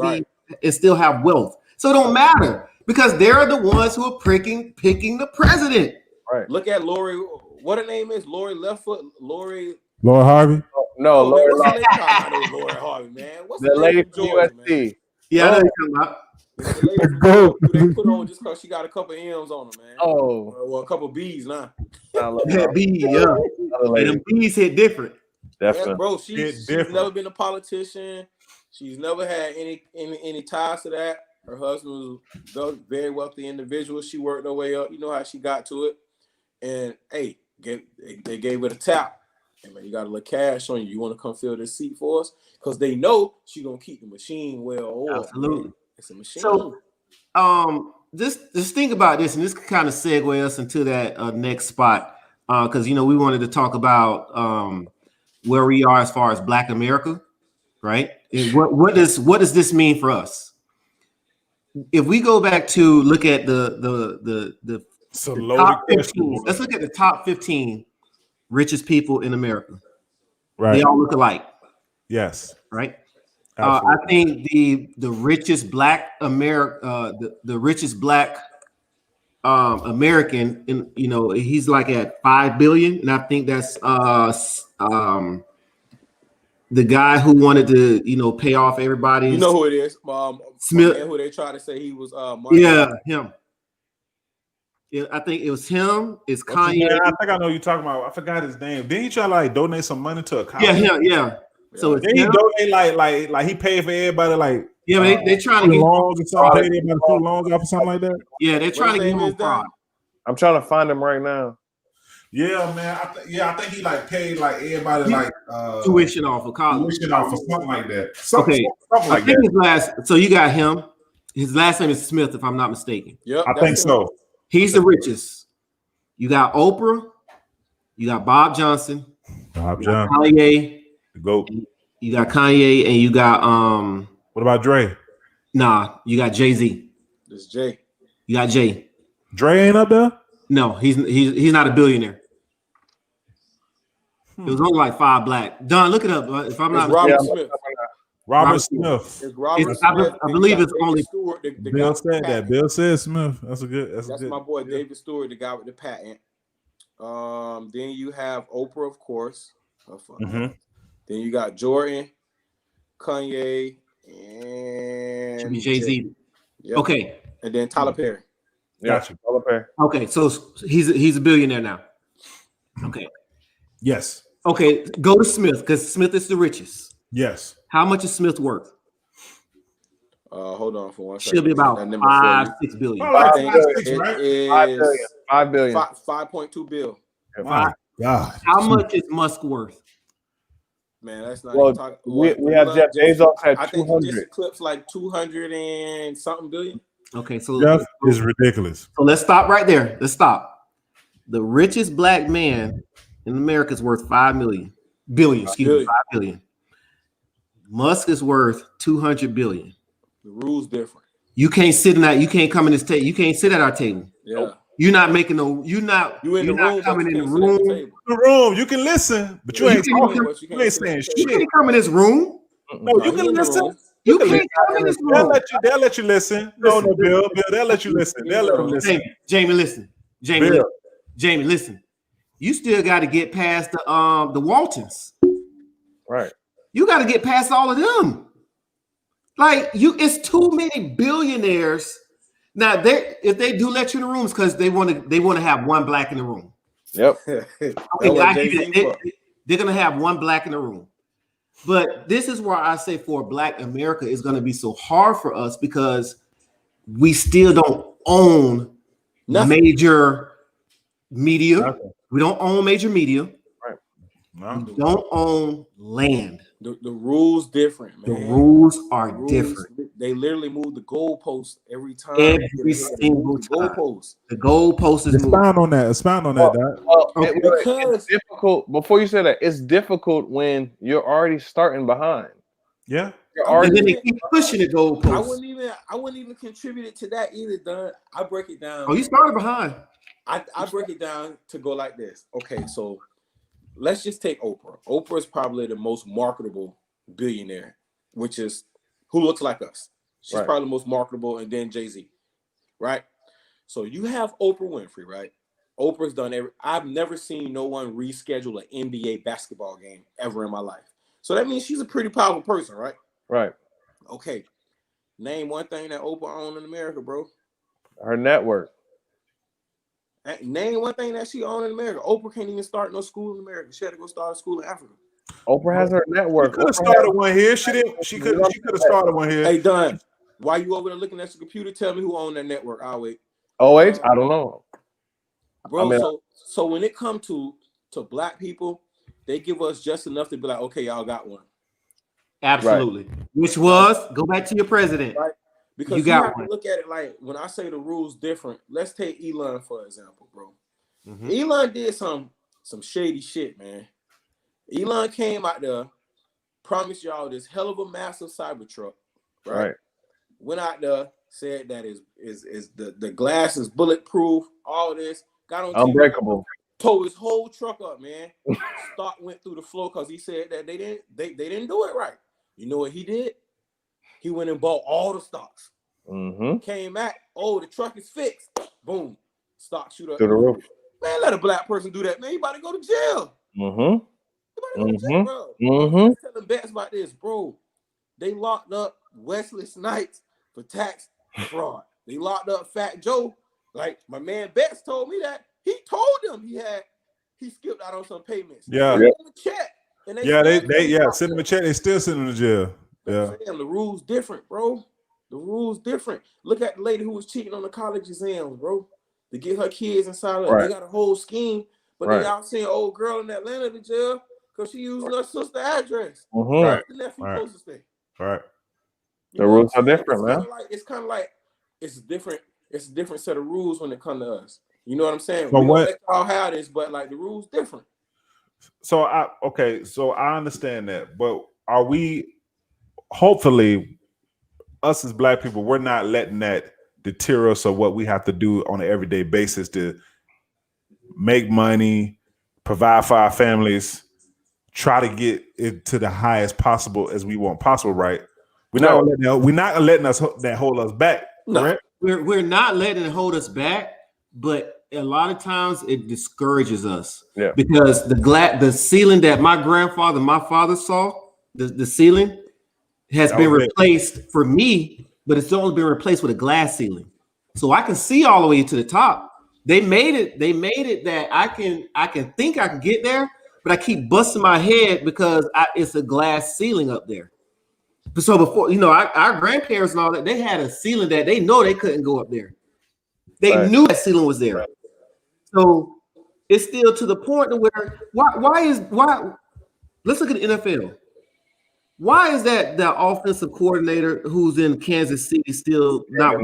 have wealth. So it don't matter because they're the ones who are picking the president. Right. Look at Lori. What her name is? Lori Leftfoot. Lori Harvey. No, Lori Harvey, man. What's the lady from USC? Yeah, I know you're talking about. The lady from New York who they put on just because she got a couple M's on her, man. Oh, Well, a couple B's now. I love Yeah, her. B, yeah. Other And lady, them B's hit different. Yeah, definitely. bro. It's She's different. never been a politician. She's never had any ties to that. Her husband was a very wealthy individual. She worked her way up. You know how she got to it. And hey, they gave it a tap. Hey man, you got a little cash on you. You want to come fill this seat for us? Because they know she gonna keep the machine well oiled. Absolutely. Man. It's a machine. So, just think about this, and this can kind of segue us into that next spot, because we wanted to talk about where we are as far as Black America, right? And what does this mean for us? If we go back to look at the It's a the loaded top question. 15, let's look at the top 15 richest people in America. Right. They all look alike, Yes. right? Absolutely. I think the richest Black the richest Black American, he's like at 5 billion, and I think that's the guy who wanted to pay off everybody's. You know who it is? Smith. Man who they tried to say he was Yeah, him. Yeah, I think it was him. It's What's his Kanye. name? I think I know who you're talking about. I forgot his name. Didn't he try to like donate some money to a college? Yeah. So it's Didn't he him. donate like he paid for everybody like Yeah, they trying to get loans or something, paid everybody 2 loans off or something like that? Yeah, they're trying to get him on fraud. I'm trying to find him right now. Yeah, man. I think he like paid like everybody like Tuition off of college. tuition off or something like that. Okay. Something I like think that. so you got him. His last name is Smith, if I'm not mistaken. Yep, I think so. He's the richest. You got Oprah. You got Bob Johnson. Bob You got Johnson, Kanye. the GOAT. You got Kanye, and you got What about Dre? you got Jay-Z. This Jay. You got Jay. Dre ain't up there? No, he's not a billionaire. It was only like 5 Black. Don, look it up. If I'm It's not Robert mistaken. Smith. Robert Smith. It's Robert It's- I Smith. I believe Then you it's got only- David Stewart, the guy Bill with the said that. patent. Bill said Smith. That's good. That's my boy David Stewart, the guy with the patent. Then you have Oprah, of course. Mhm. Then you got Jordan, Kanye, and Jay-Z. Yep. Okay. And then Tyler Perry. Gotcha. Okay. So he's a billionaire now. Okay. Yes. Okay. Go to Smith because Smith is the richest. Yes. How much is Smith worth? Hold on for one second. Should be about That number 5-6 billion. Probably I like think 5-6, it right? is 5 billion. 5.2 bill. My God. How much is Musk worth? Man, that's not Well, even talking. we have Jeff Bezos at I think he just 200. eclipsed like 200 and something billion. Okay, so Jeff is ridiculous. So let's stop right there. Let's stop. The richest Black man in America is worth 5 billion. 5 billion. Musk is worth 200 billion. The rules different. You can't sit in that. You can't come in this table. You can't sit at our table. Yeah. You're not making no. You're not. You in the not room, coming but in you the can't sit at room. the table. The room, you can listen, but you ain't can't- talking. but You ain't saying You shit. can't come in this room. No, you he can in the listen. room. You can't come in this They'll room. let you listen. No, Bill, they'll let you listen. They'll let them listen. Jamie, listen. Bill. Jamie, listen. You still got to get past the Waltons. Right. You got to get past all of them. Like it's too many billionaires. Now, if they do let you in the rooms because they want to have one Black in the room. Yep. Okay, I hear that. They're gonna have one Black in the room. But this is why I say for Black America is going to be so hard for us because we still don't own major media. Nothing. We don't own major media. Right. No. We don't own land. The rules different, man. The rules are different. They literally move the goalpost every time. Every single time. Goalpost. The goalpost is moving. Expound on that, Dad. Well, Okay. it's difficult. Before you say that, it's difficult when you're already starting behind. Yeah. You're And already then they keep pushing the goalpost. I wouldn't even contribute it to that either, Don. I break it down. Oh, you started behind. I break it down to go like this. Okay, so let's just take Oprah. Oprah is probably the most marketable billionaire, which is who looks like us. She's Right. probably the most marketable, and then Jay-Z, right? So you have Oprah Winfrey, right? Oprah's done I've never seen no one reschedule an NBA basketball game ever in my life. So that means she's a pretty powerful person, right? right. Okay. Name one thing that Oprah owned in America, bro. Her network. Name one thing that she owned in America. Oprah can't even start no school in America. She had to go start a school in Africa. Oprah has her network. She could have started one here. She didn't. She could have started one here. Hey, Don, why you over there looking at your computer? Tell me who owned that network. I'll wait. OH? I don't know. Bro, I mean, so when it comes to black people, they give us just enough to be like, okay, y'all got one. Absolutely. Right. Which was, go back to your president. Right. Because you have to look at it like, when I say the rules different, let's take Elon for example, bro. Mm-hmm. Elon did some shady shit, man. Elon came out there, promised y'all this hell of a massive Cybertruck, right? Went out there, said that is the glass is bulletproof, all this, got on unbreakable. TV, tore his whole truck up, man. Stock went through the floor because he said that they didn't do it right. You know what he did? He went and bought all the stocks. Mm-hmm. Came back, the truck is fixed. Boom, stock shoot up to the roof. Man, let a black person do that, man. You about to go to jail. Mm-hmm. Jail, bro. I'm telling Bets about this, bro. They locked up Wesley Snipes for tax fraud. They locked up Fat Joe. Like my man Betts told me that he told them he skipped out on some payments. Yeah. Send them a check. And they send them a check. They still send them to jail. Yeah. The rules different, bro. The rules different. Look at the lady who was cheating on the college exams, bro. To get her kids inside of it. They got a whole scheme, but they out saying old girl in Atlanta to jail because she used her sister's address. Right. The nephew supposed to stay. Right. The rules are different, man. It's kind of like it's different. It's a different set of rules when it comes to us. You know what I'm saying? But we don't let y'all have this, but like the rules different. So I understand that, but are we? Hopefully, us as black people, we're not letting that deter us of what we have to do on an everyday basis to make money, provide for our families, try to get it to the highest possible as we want possible, right? We're not letting us that hold us back. Correct? No, we're not letting it hold us back, but a lot of times it discourages us. Yeah. Because the ceiling that my father saw, the ceiling has been replaced for me, but it's only been replaced with a glass ceiling. So I can see all the way to the top. They made it that I can think I can get there, but I keep busting my head because it's a glass ceiling up there. So before, our grandparents and all that, they had a ceiling that they know they couldn't go up there. They knew that ceiling was there. Right. So it's still to the point to where why let's look at the NFL. Why is that the offensive coordinator who's in Kansas City still not?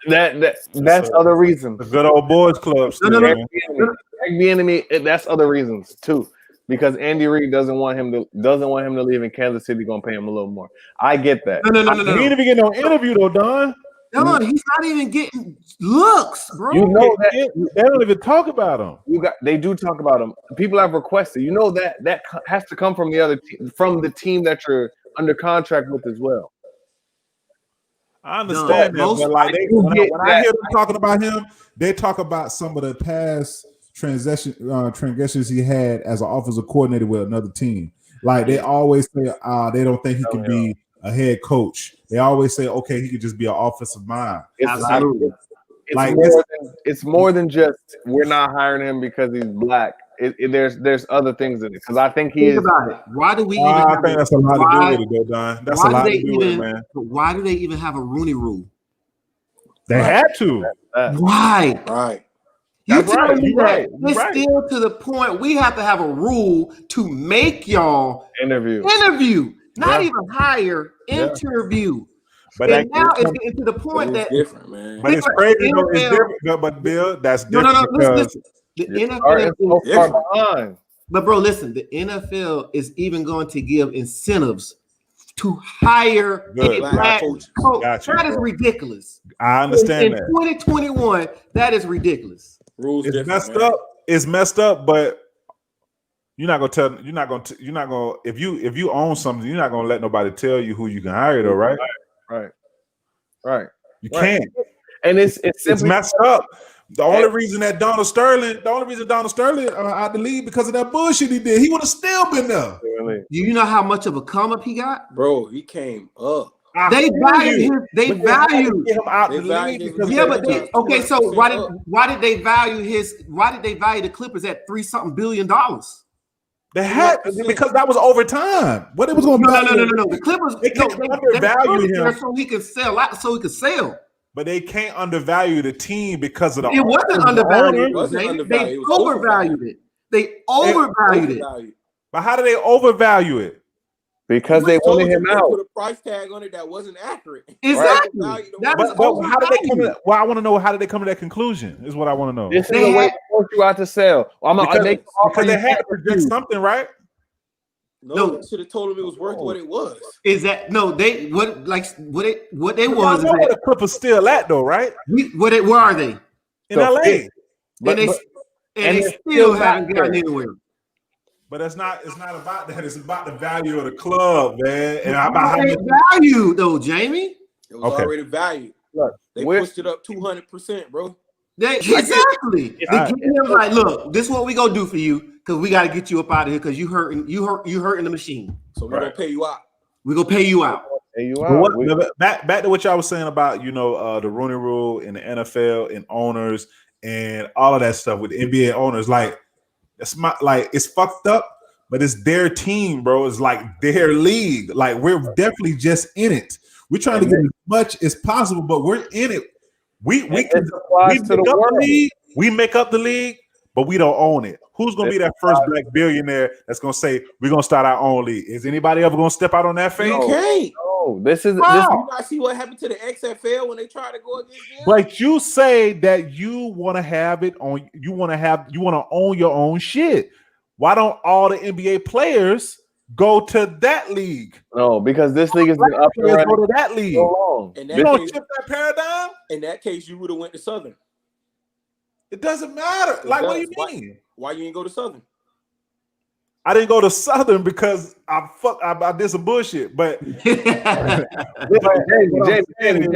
That's other reasons. The good old boys club. The enemy. That's other reasons too, because Andy Reid doesn't want him to leave, in Kansas City gonna pay him a little more. I get that. No. He didn't even get no interview though, Don. No, he's not even getting looks, bro. You know that they don't even talk about him. They do talk about him. People have requested. You know that has to come from the team that you're under contract with as well. I understand that, but like when I hear them talking about him, they talk about some of the past transgressions he had as an offensive coordinator with another team. Like they always say, they don't think he can be a head coach. They always say, okay, he could just be an offensive mind. Absolutely. It's more than just we're not hiring him because he's black. There's other things in it, because I think he is. About it. Why do we? I think that's a lot to do with it, though, Don. That's a lot to do with it, man. Why do they even have a Rooney Rule? They had to. Why? Right. You tell me that it's still to the point we have to have a rule to make y'all interview, not even hire, interview. But now it's getting to the point that different, man. But it's crazy though. It's different. But Bill, that's different. No. Listen. The NFL is far behind. But bro, listen. The NFL is even going to give incentives to hire a black coach. That is ridiculous. I understand that. In 2021, that is ridiculous. Rules it's messed up. It's messed up, but you're not gonna if you own something, you're not gonna let nobody tell you who you can hire, though, right? Right. You can't. And it's messed up. The only reason Donald Sterling out the league because of that bullshit he did. He would have still been there. Do you know how much of a come up he got? Bro, he came up. They value him. They value him out They the value league his because Yeah, but franchise okay. So 200% why did they value his? Why did they value the Clippers at $3-something billion? they had 200%. because that was over time. What it was going to No, be? no, no, no, no. The Clippers They can't they undervalue put it there him, so he could sell out. So he could sell. but they can't undervalue the team because of the It wasn't owners, the undervalued. owners. It wasn't Jamie. undervalued. They It was overvalued it. They overvalued it. Overvalued. But how do they overvalue it? Because they Told wanted you him they out. put a price tag on it that wasn't accurate. Exactly. Right? That was But how did they come to overvalued. that? Well, I want to know how did they come to that conclusion? Is what I want to know. This is They a way had- to force you out to sell. I Because, make an offer because you they had can't to project refuse. something, right? No, they should have told him it was worth what it was. Is that no? They what they But was y'all is know where that the Clippers still at though, right? where are they? In So, LA. But and they they're still still haven't not gotten there. anywhere. But it's not about that. It's about the value of the club, man. And about how They much value though, Jamie. It was Okay. already valued. Look, They we're- pushed it up 200%, bro. Exactly. They I- give him like, look, this is what we gonna do for you because we got to get you up out of here because you hurting the machine. So we're gonna Right. pay you out. We gonna pay you out. Hey, you But out. back to what y'all was saying about the Rooney Rule in the NFL and owners and all of that stuff with the NBA owners. Like it's fucked up, but it's their team, bro. It's like their league. Like we're definitely just in it. We're trying to get as much as possible, but we're in it. We make up the league. We make up the league, but we don't own it. Who's gonna be that first black billionaire that's gonna say we're gonna start our own league? Is anybody ever gonna step out on that face? You can't. No, this is You not see what happened to the XFL when they tried to go against them? But you say that you want to have it on. You want to own your own shit. Why don't all the NBA players go to that league? No, because this league has been up and Players running go to that league. so long. In You that don't case, shift that paradigm. in that case, you would have went to Southern. It doesn't matter. Like, what do you Why- mean? Why you ain't go to Southern? I didn't go to Southern because I did some bullshit. But Jamie,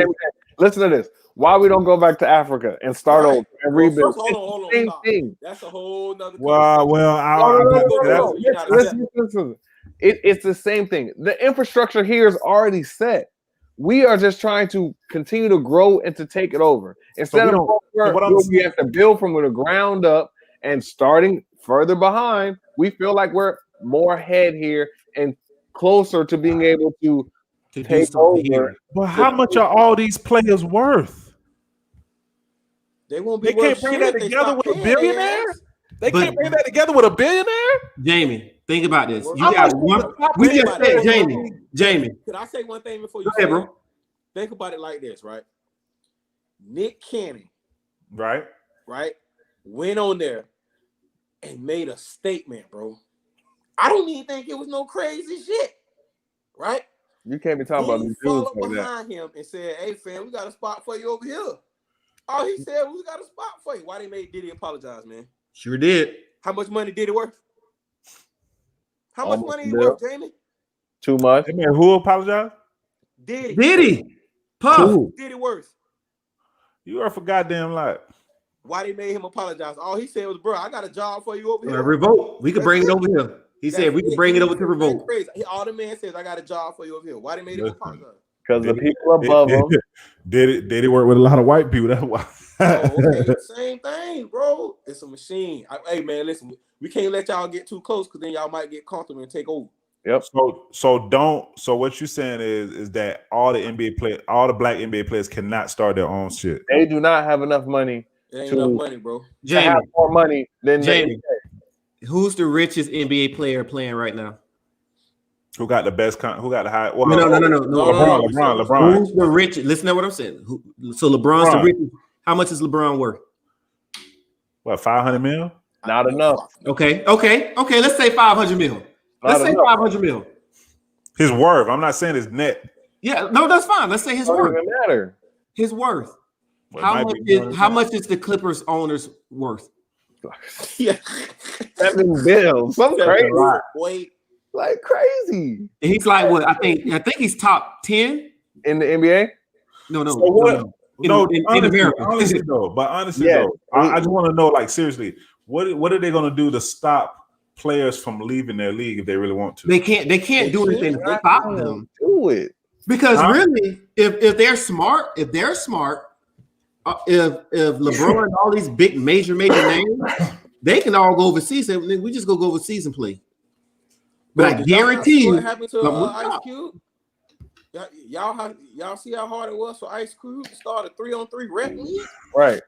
listen to this. Why we don't go back to Africa and start over and Well, rebuild? first, hold on. Same Stop. thing. That's a whole nother. No. You're not Listen. It's the same thing. The infrastructure here is already set. We are just trying to continue to grow and to take it over. Instead of we have to build from the ground up and starting further behind, we feel like we're more ahead here and closer to being able to take over. Here. But how much are all these players worth? They won't be. They can't bring that together with a billionaire. They can't bring that together with a billionaire. Jamie, think about this. You How got much one. does the top We player just pay? said, Jamie. Can I say one thing before you Go ahead, say bro. that? Think about it like this, right? Nick Cannon, Right. went on there and made a statement, bro. I don't even think it was no crazy shit, right? You can't be talking about He these dudes followed like that. behind him and said, "Hey, fam, we got a spot for you over here." All he said, "We got a spot for you." Why they made Diddy apologize, man? Sure did. How much money Diddy worth? How much Almost money he a bill. worth, Jamie? Too much. Hey man, who apologized? Diddy. Diddy. Puff. Diddy worth. You are for goddamn lot. Why they made him apologize? All he said was, "Bro, I got a job for you over here." Revolt. We could bring it over here. He said we could bring it over to Revolt. Crazy. All the man says, "I got a job for you over here." Why they made him apologize? Because the people above them. Did he work with a lot of white people? That's why. Okay, same thing, bro. It's a machine. Hey, man, listen, we can't let y'all get too close because then y'all might get comfortable and take over. Yep. So what you're saying is that all the NBA players, all the black NBA players cannot start their own shit. They do not have enough money. It ain't enough money, bro. To Jamie, have more money than Jamie, who's the richest NBA player playing right now? Who got the best? Who got the high? Well, No. LeBron. Who's the richest? Listen to what I'm saying. So LeBron's the richest. How much is LeBron worth? What, 500 mil? Not enough. Okay. Let's say 500 mil. Let's say 500 mil. His worth. I'm not saying his net. Yeah, no, that's fine. Let's say his Doesn't worth. even matter. His worth. Well, How much is the Clippers owners worth? Yeah. $7 billion. Something crazy. Wait. Like crazy. He's like what? I think he's top 10 In the NBA? No. So what? In honestly, America. honestly though, I just want to know, like, seriously, what are they going to do to stop players from leaving their league if they really want to? They can't do anything to stop them. Do it. Because really, if they're smart, if LeBron and all these big major names, they can all go overseas. And we just go overseas and play. But I guarantee you, what happened to Ice Cube? Y'all see how hard it was for Ice Cube to start a 3-on-3 rec league? Right.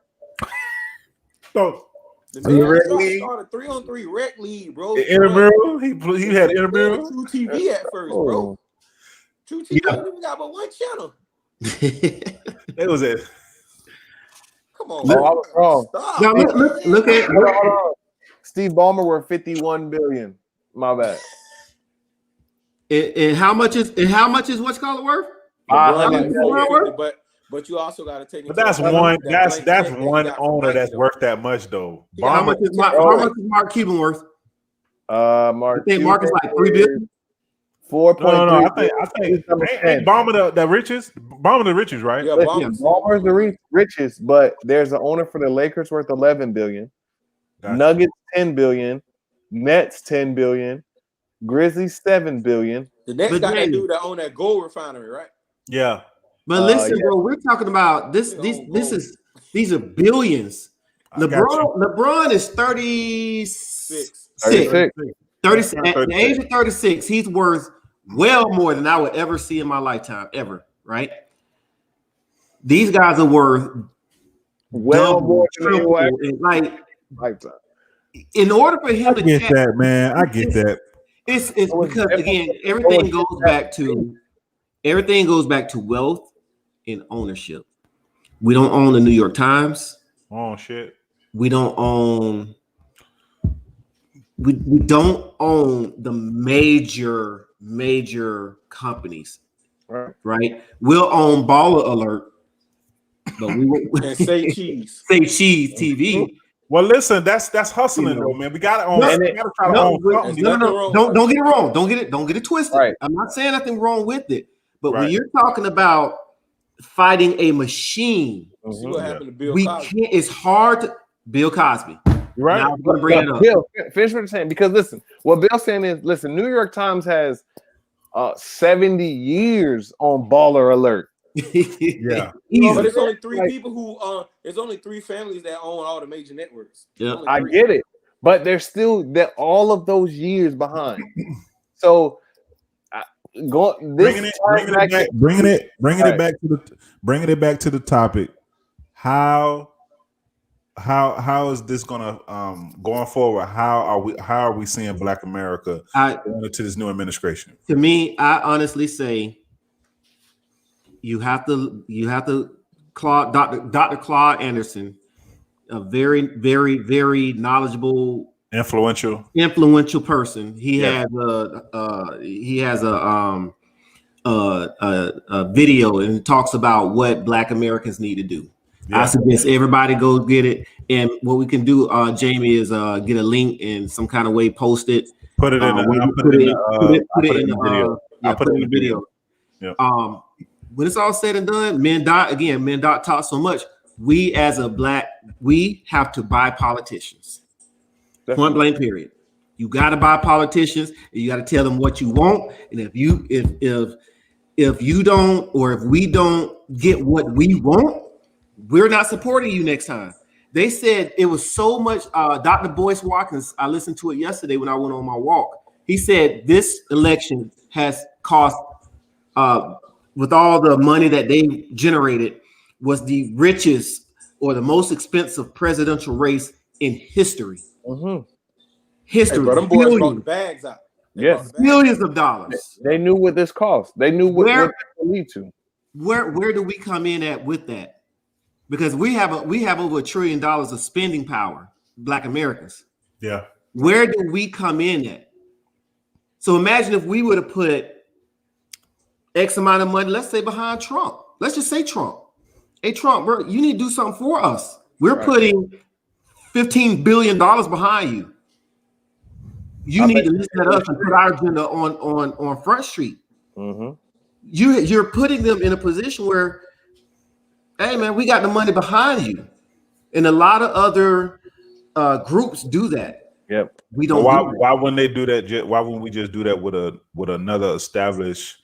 So the man started a 3-on-3 rec league, bro. Intramural, he had intramural. True TV at first, bro. True TV even got but one channel. It was it. Come on, I was wrong. Stop. Now look at hold on. Steve Ballmer worth $51 billion. My bad. And how much is what's called worth? But you also got to take. But that's one. That's one owner that's worth that much though. How much is Mark Cuban worth? Mark. I think Mark is like $3 billion. 4.3. No, I think ain't Ballmer the richest. Ballmer the richest, right? Yeah, Ballmer's the richest, but there's an owner for the Lakers worth $11 billion, gotcha. Nuggets $10 billion, Nets $10 billion, Grizzlies $7 billion. The Nets got that dude that own that gold refinery, right? Yeah. But listen, bro, we're talking about this. These are billions. LeBron is 36. 36. At the age of 36, he's worth well more than I would ever see in my lifetime, ever. Right? These guys are worth well more than like lifetime. In order for him to get that, man, I get that. It's because again, everything goes back to wealth and ownership. We don't own the New York Times. Oh shit. We don't own the major companies. Right? We'll own Baller Alert, but we won't say cheese. Say Cheese TV. Well, listen, that's hustling though, man. We gotta own. We gotta try to own something. Don't get it wrong. Don't get it twisted. Right. I'm not saying nothing wrong with it, but when you're talking about fighting a machine, see what happened to Bill Cosby. It's hard to Bill Cosby. Right. Now I'm gonna bring it up. Bill, finish what you're saying, because listen, what Bill's saying is, listen, New York Times has 70 years on Baller Alert. Yeah, but it's only three people who there's only three families that own all the major networks. Yeah, I get it, but they're still all of those years behind. So bringing it back to the topic. How is this gonna going forward? How are we seeing Black America going into this new administration? To me, I honestly say you have to Dr. Claude Anderson, a very, very, very knowledgeable, influential person. He has a video and talks about what Black Americans need to do. Yeah. I suggest everybody go get it. And what we can do, Jamie, is get a link in some kind of way, post it. Put it in the video. Yeah. When it's all said and done, men talk so much. We as a Black, we have to buy politicians. Definitely. Point blank, period. You got to buy politicians, and you got to tell them what you want. And if you don't, or if we don't get what we want, we're not supporting you next time. They said it was so much. Dr. Boyce Watkins, I listened to it yesterday when I went on my walk. He said this election has cost, with all the money that they generated, was the richest or the most expensive presidential race in history. Mm-hmm. History. Hey, bro, them boys brought the bags out. Yes, millions of dollars. They knew what this cost. They knew what it would lead to. Where do we come in at with that? Because we have over $1 trillion of spending power, Black Americans. Yeah. Where do we come in at? So imagine if we would have put X amount of money, let's say behind Trump. Let's just say Trump. Hey, Trump, bro, you need to do something for us. We're putting $15 billion behind you. You need to listen to us and put our agenda on Front Street. Mm-hmm. You're putting them in a position where, hey, man, we got the money behind you. And a lot of other groups do that. Yep. We don't. Why wouldn't they do that? Why wouldn't we just do that with another established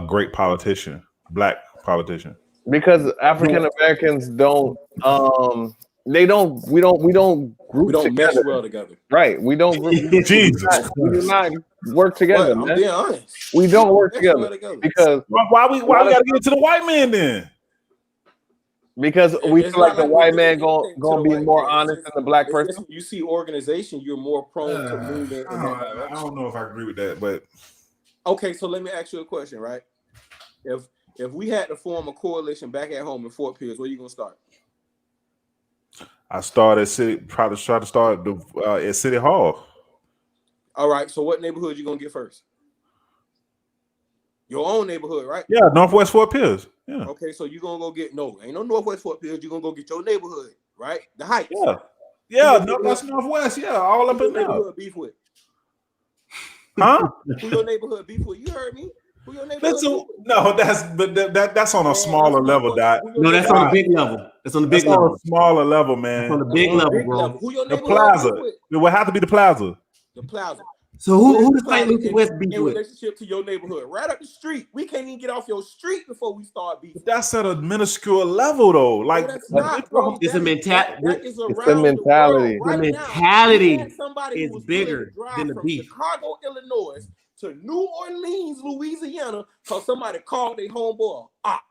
great politician, black politician. Because African Americans don't we don't group We don't together. mesh well together. Right. We don't group Jesus. we do not work together, I'm man. being honest. We don't work mesh well together because Why we gotta give it to the white man then? because we It's feel like not the like white we man do anything to gonna the be white more man. honest than the black It's person. just when you see organization, you're more prone to move in that I direction. don't know if I agree with that, but Okay, so let me ask you a question, right? If we had to form a coalition back at home in Fort Pierce, where you gonna start? I started probably try to start at City Hall. All right, so what neighborhood you gonna get first? Your own neighborhood, right? Yeah, Northwest Fort Pierce. Yeah. Okay, so you gonna go get ain't no Northwest Fort Pierce. You gonna go get your neighborhood, right? The Heights. Yeah, no, that's Northwest. Yeah, all up in there. Neighborhood beef with? Huh? Who your neighborhood beef with? You heard me. Who your neighborhood? Listen, no, that's on a smaller level, Dot. No, that's on the big level. That's on the big That's on level. a smaller level, man. That's on the big level, bro. Who your The neighborhood plaza. beef with? It would have to be the plaza. The plaza. So who does St. Lucie West beef in with? relationship to your neighborhood, right up the street. We can't even get off your street before we start beefing. That's at a minuscule level, though. Like No, that's not, bro. It's a mentality. That is around It's a mentality. the world right The now. mentality We had somebody is who was bigger willing to drive than the from beef. Chicago, Illinois to New Orleans, Louisiana, because somebody called their homeboy op.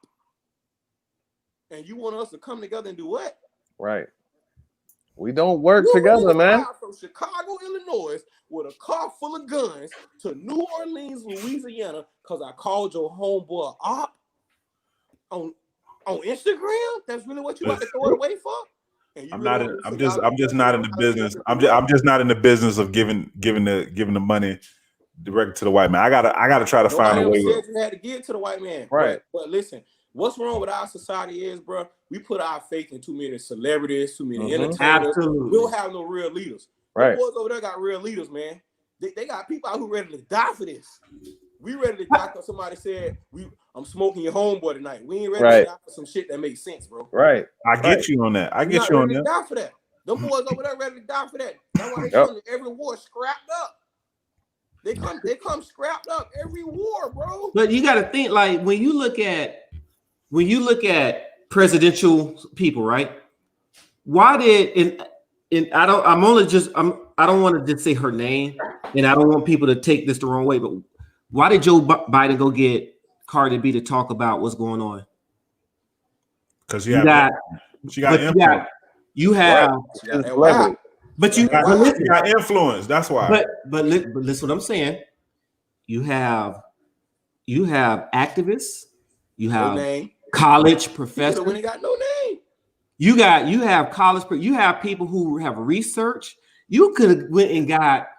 And you want us to come together and do what? Right. We don't work together, man. From Chicago, Illinois, with a car full of guns to New Orleans, Louisiana, because I called your homeboy op on Instagram. That's really what you about to throw it away for? I'm just not in the business. I'm just not in the business of giving the money directly to the white man. I gotta try to find a way. You had to give it to the white man, right? But listen, what's wrong with our society is, bro, we put our faith in too many celebrities, too many entertainers. Absolutely. We don't have no real leaders. Right. The boys over there got real leaders, man. They got people out who ready to die for this. We ready to die because somebody said I'm smoking your homeboy tonight. We ain't ready to die for some shit that makes sense, bro. Right. I get you on that. I get you on that. Die for that. Them boys over there ready to die for that. That's why they come to every war scrapped up. They come scrapped up every war, bro. But you got to think, like, when you look at presidential people, right? Why did I don't want to just say her name, and I don't want people to take this the wrong way, but why did Joe Biden go get Cardi B to talk about what's going on? Because she got influence. You have but you got influence. That's why. But listen what I'm saying. You have activists, you have college professors. When they got no name. You have college, you have people who have research. You could have went and got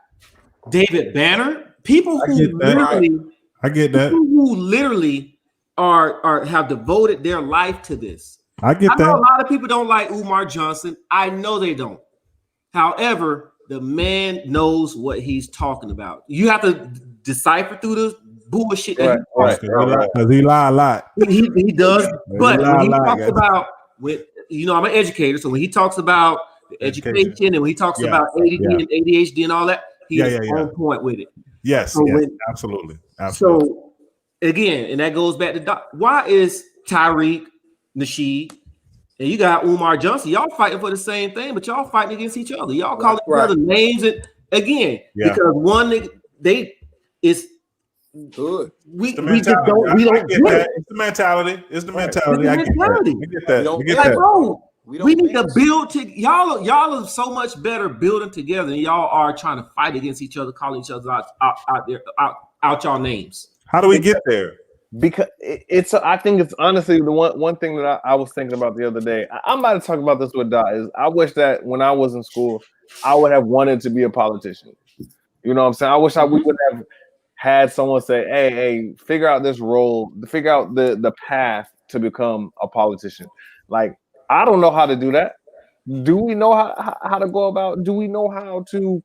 David Banner, people who literally, I get that, who literally are have devoted their life to this. I get that. A lot of people don't like Umar Johnson. I know they don't. However, the man knows what he's talking about. You have to decipher through the bullshit. Because he lie a lot. He does, but when he talks about I'm an educator, so when he talks about education and when he talks about ADD and ADHD and all that, he's on point with it. Yes, absolutely. So again, and that goes back to why is Tyreek, Nasheed, and you got Umar Johnson, y'all fighting for the same thing, but y'all fighting against each other. Y'all calling each other names, and again, because one is good. We don't get that. It's the mentality. It's the mentality. I get that. Bro, we need to build y'all are so much better building together than y'all are trying to fight against each other, calling each other out y'all names. How do we get there? Because I think it's honestly the one thing that I was thinking about the other day. I'm about to talk about this with Dot. Is I wish that when I was in school, I would have wanted to be a politician. You know what I'm saying? I wish we would have had someone say, hey, figure out this role, figure out the path to become a politician. Like, I don't know how to do that. Do we know how to go about? Do we know how to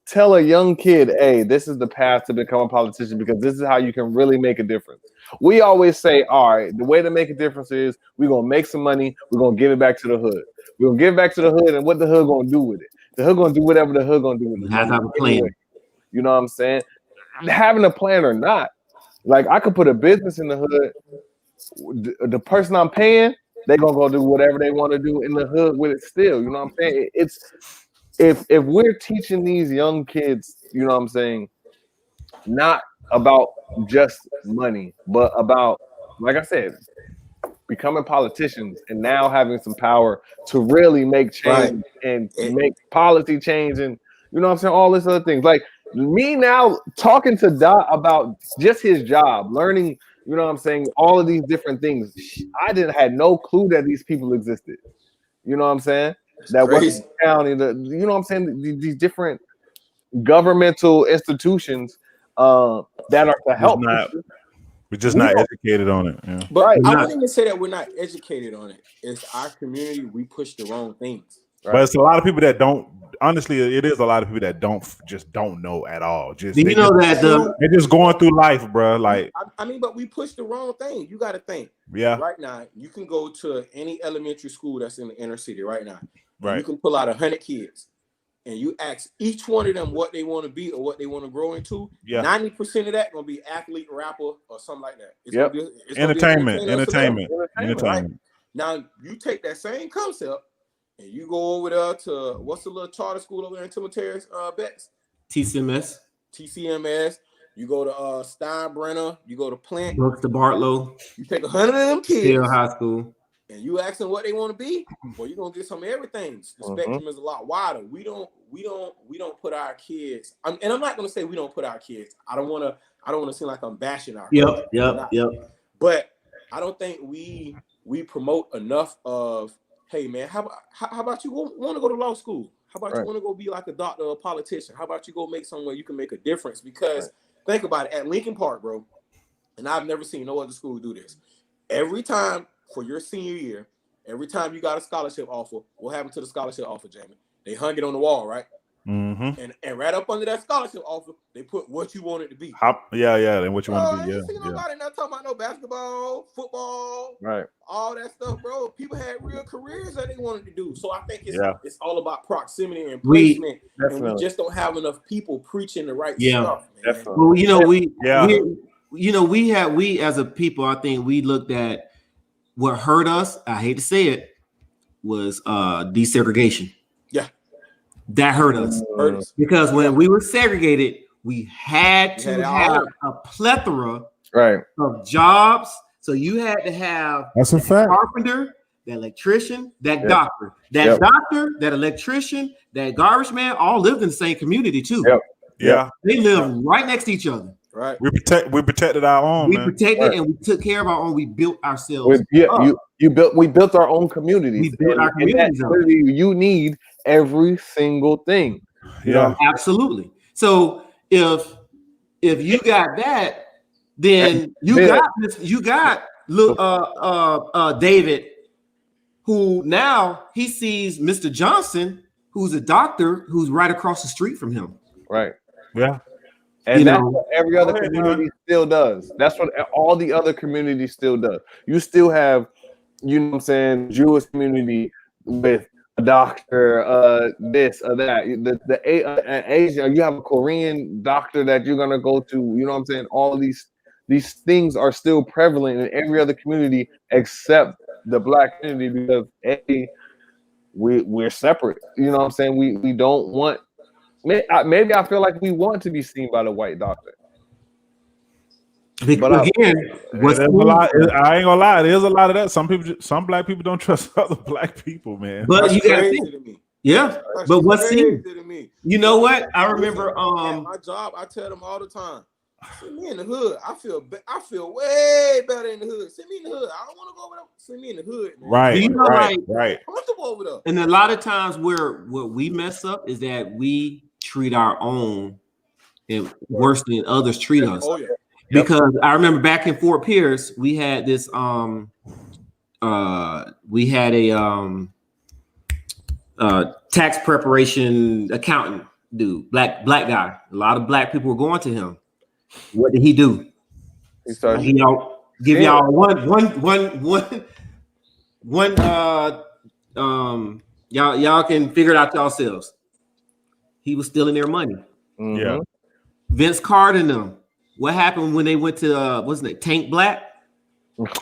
tell a young kid, hey, this is the path to become a politician because this is how you can really make a difference? We always say, all right, the way to make a difference is we're going to make some money. We're going to give it back to the hood. We're going to give it back to the hood, and what the hood going to do with it? The hood going to do whatever the hood going to do with it. Have a plan. You know what I'm saying? Having a plan or not, Like I could put a business in the hood. The person I'm paying, they gonna go do whatever they want to do in the hood with it still. You know what I'm saying? It's if we're teaching these young kids, you know what I'm saying, not about just money, but about, like I said, becoming politicians and now having some power to really make change and make policy change and you know what I'm saying, all this other things. Like me now talking to Dot about just his job, learning, you know what I'm saying, all of these different things. I didn't had no clue that these people existed. You know what I'm saying? That crazy. County, you know what I'm saying, these different governmental institutions that are to help. We're just not educated on it. Yeah. But Right. I wouldn't even say that we're not educated on it. It's our community. We push the wrong things. Right. But it's a lot of people that don't. Honestly, it is a lot of people that don't know at all. Just do you know that they're just going through life, bro. Like I mean, but we push the wrong thing. You got to think. Yeah. Right now, you can go to any elementary school that's in the inner city right now. Right. You can pull out 100 kids, and you ask each one of them what they want to be or what they want to grow into. Yeah. 90% of that gonna be athlete, rapper, or something like that. It's Yep. gonna be, it's Entertainment. Right? Now you take that same concept and you go over there to what's the little charter school over there in Timothy's Betts? TCMS. You go to Steinbrenner. You go to Plant. Brooks to Bartlow. You take 100 of them kids. Still high school. And you ask them what they want to be, well, you're gonna get some of everything. The spectrum is a lot wider. We don't put our kids. And I'm not gonna say we don't put our kids. I don't want to seem like I'm bashing our kids. Yep. But I don't think we promote enough of, hey man, how about you want to go to law school? How about you want to go be like a doctor or a politician? How about you go make somewhere you can make a difference? Because think about it, at Lincoln Park, bro, and I've never seen no other school do this. Every time for your senior year, every time you got a scholarship offer, what happened to the scholarship offer, Jamie? They hung it on the wall, right? Mm-hmm. And right up under that scholarship offer, they put what you want it to be. And what you want to be. I ain't seen nobody not talking about no basketball, football, right? All that stuff, bro. People had real careers that they wanted to do. So I think it's all about proximity and placement, and we just don't have enough people preaching the right stuff. Man. Well, we as a people, I think we looked at what hurt us. I hate to say it, was desegregation. Yeah. That hurt us. Because when we were segregated, we had to have a plethora of jobs. So you had to have that carpenter, that electrician, that doctor, doctor, that electrician, that garbage man, all lived in the same community too. They lived right next to each other. Right. We protected our own. We protected and we took care of our own. We built ourselves. We built our own communities. We built our communities. You need every single thing. Absolutely. So if you got that, then you got David, who now he sees Mr. Johnson, who's a doctor, who's right across the street from him. Right. Yeah. And that's what every other community still does. That's what all the other communities still does. You still have, you know what I'm saying, Jewish community with a doctor, this or that. The Asian, you have a Korean doctor that you're gonna go to. You know what I'm saying? All of these things are still prevalent in every other community except the Black community because we're separate. You know what I'm saying? We don't want. Maybe I feel like we want to be seen by the white doctor. But again, there's a lot. I ain't gonna lie. There's a lot of that. Some Black people don't trust other Black people, man. But you gotta think. But what's seen? You know what? I remember. My job. I tell them all the time. Send me in the hood. I feel way better in the hood. Send me in the hood. I don't want to go over there. Send me in the hood. Man. Right. Right. Comfortable over there. And a lot of times, what we mess up is that we treat our own and worse than others treat us. Oh yeah. Because I remember back in Fort Pierce, we had this tax preparation accountant dude, black guy. A lot of Black people were going to him. What did he do? He started give y'all one y'all can figure it out yourselves. He was stealing their money. Yeah. Vince Carter and them What happened when they went to wasn't it Tank Black?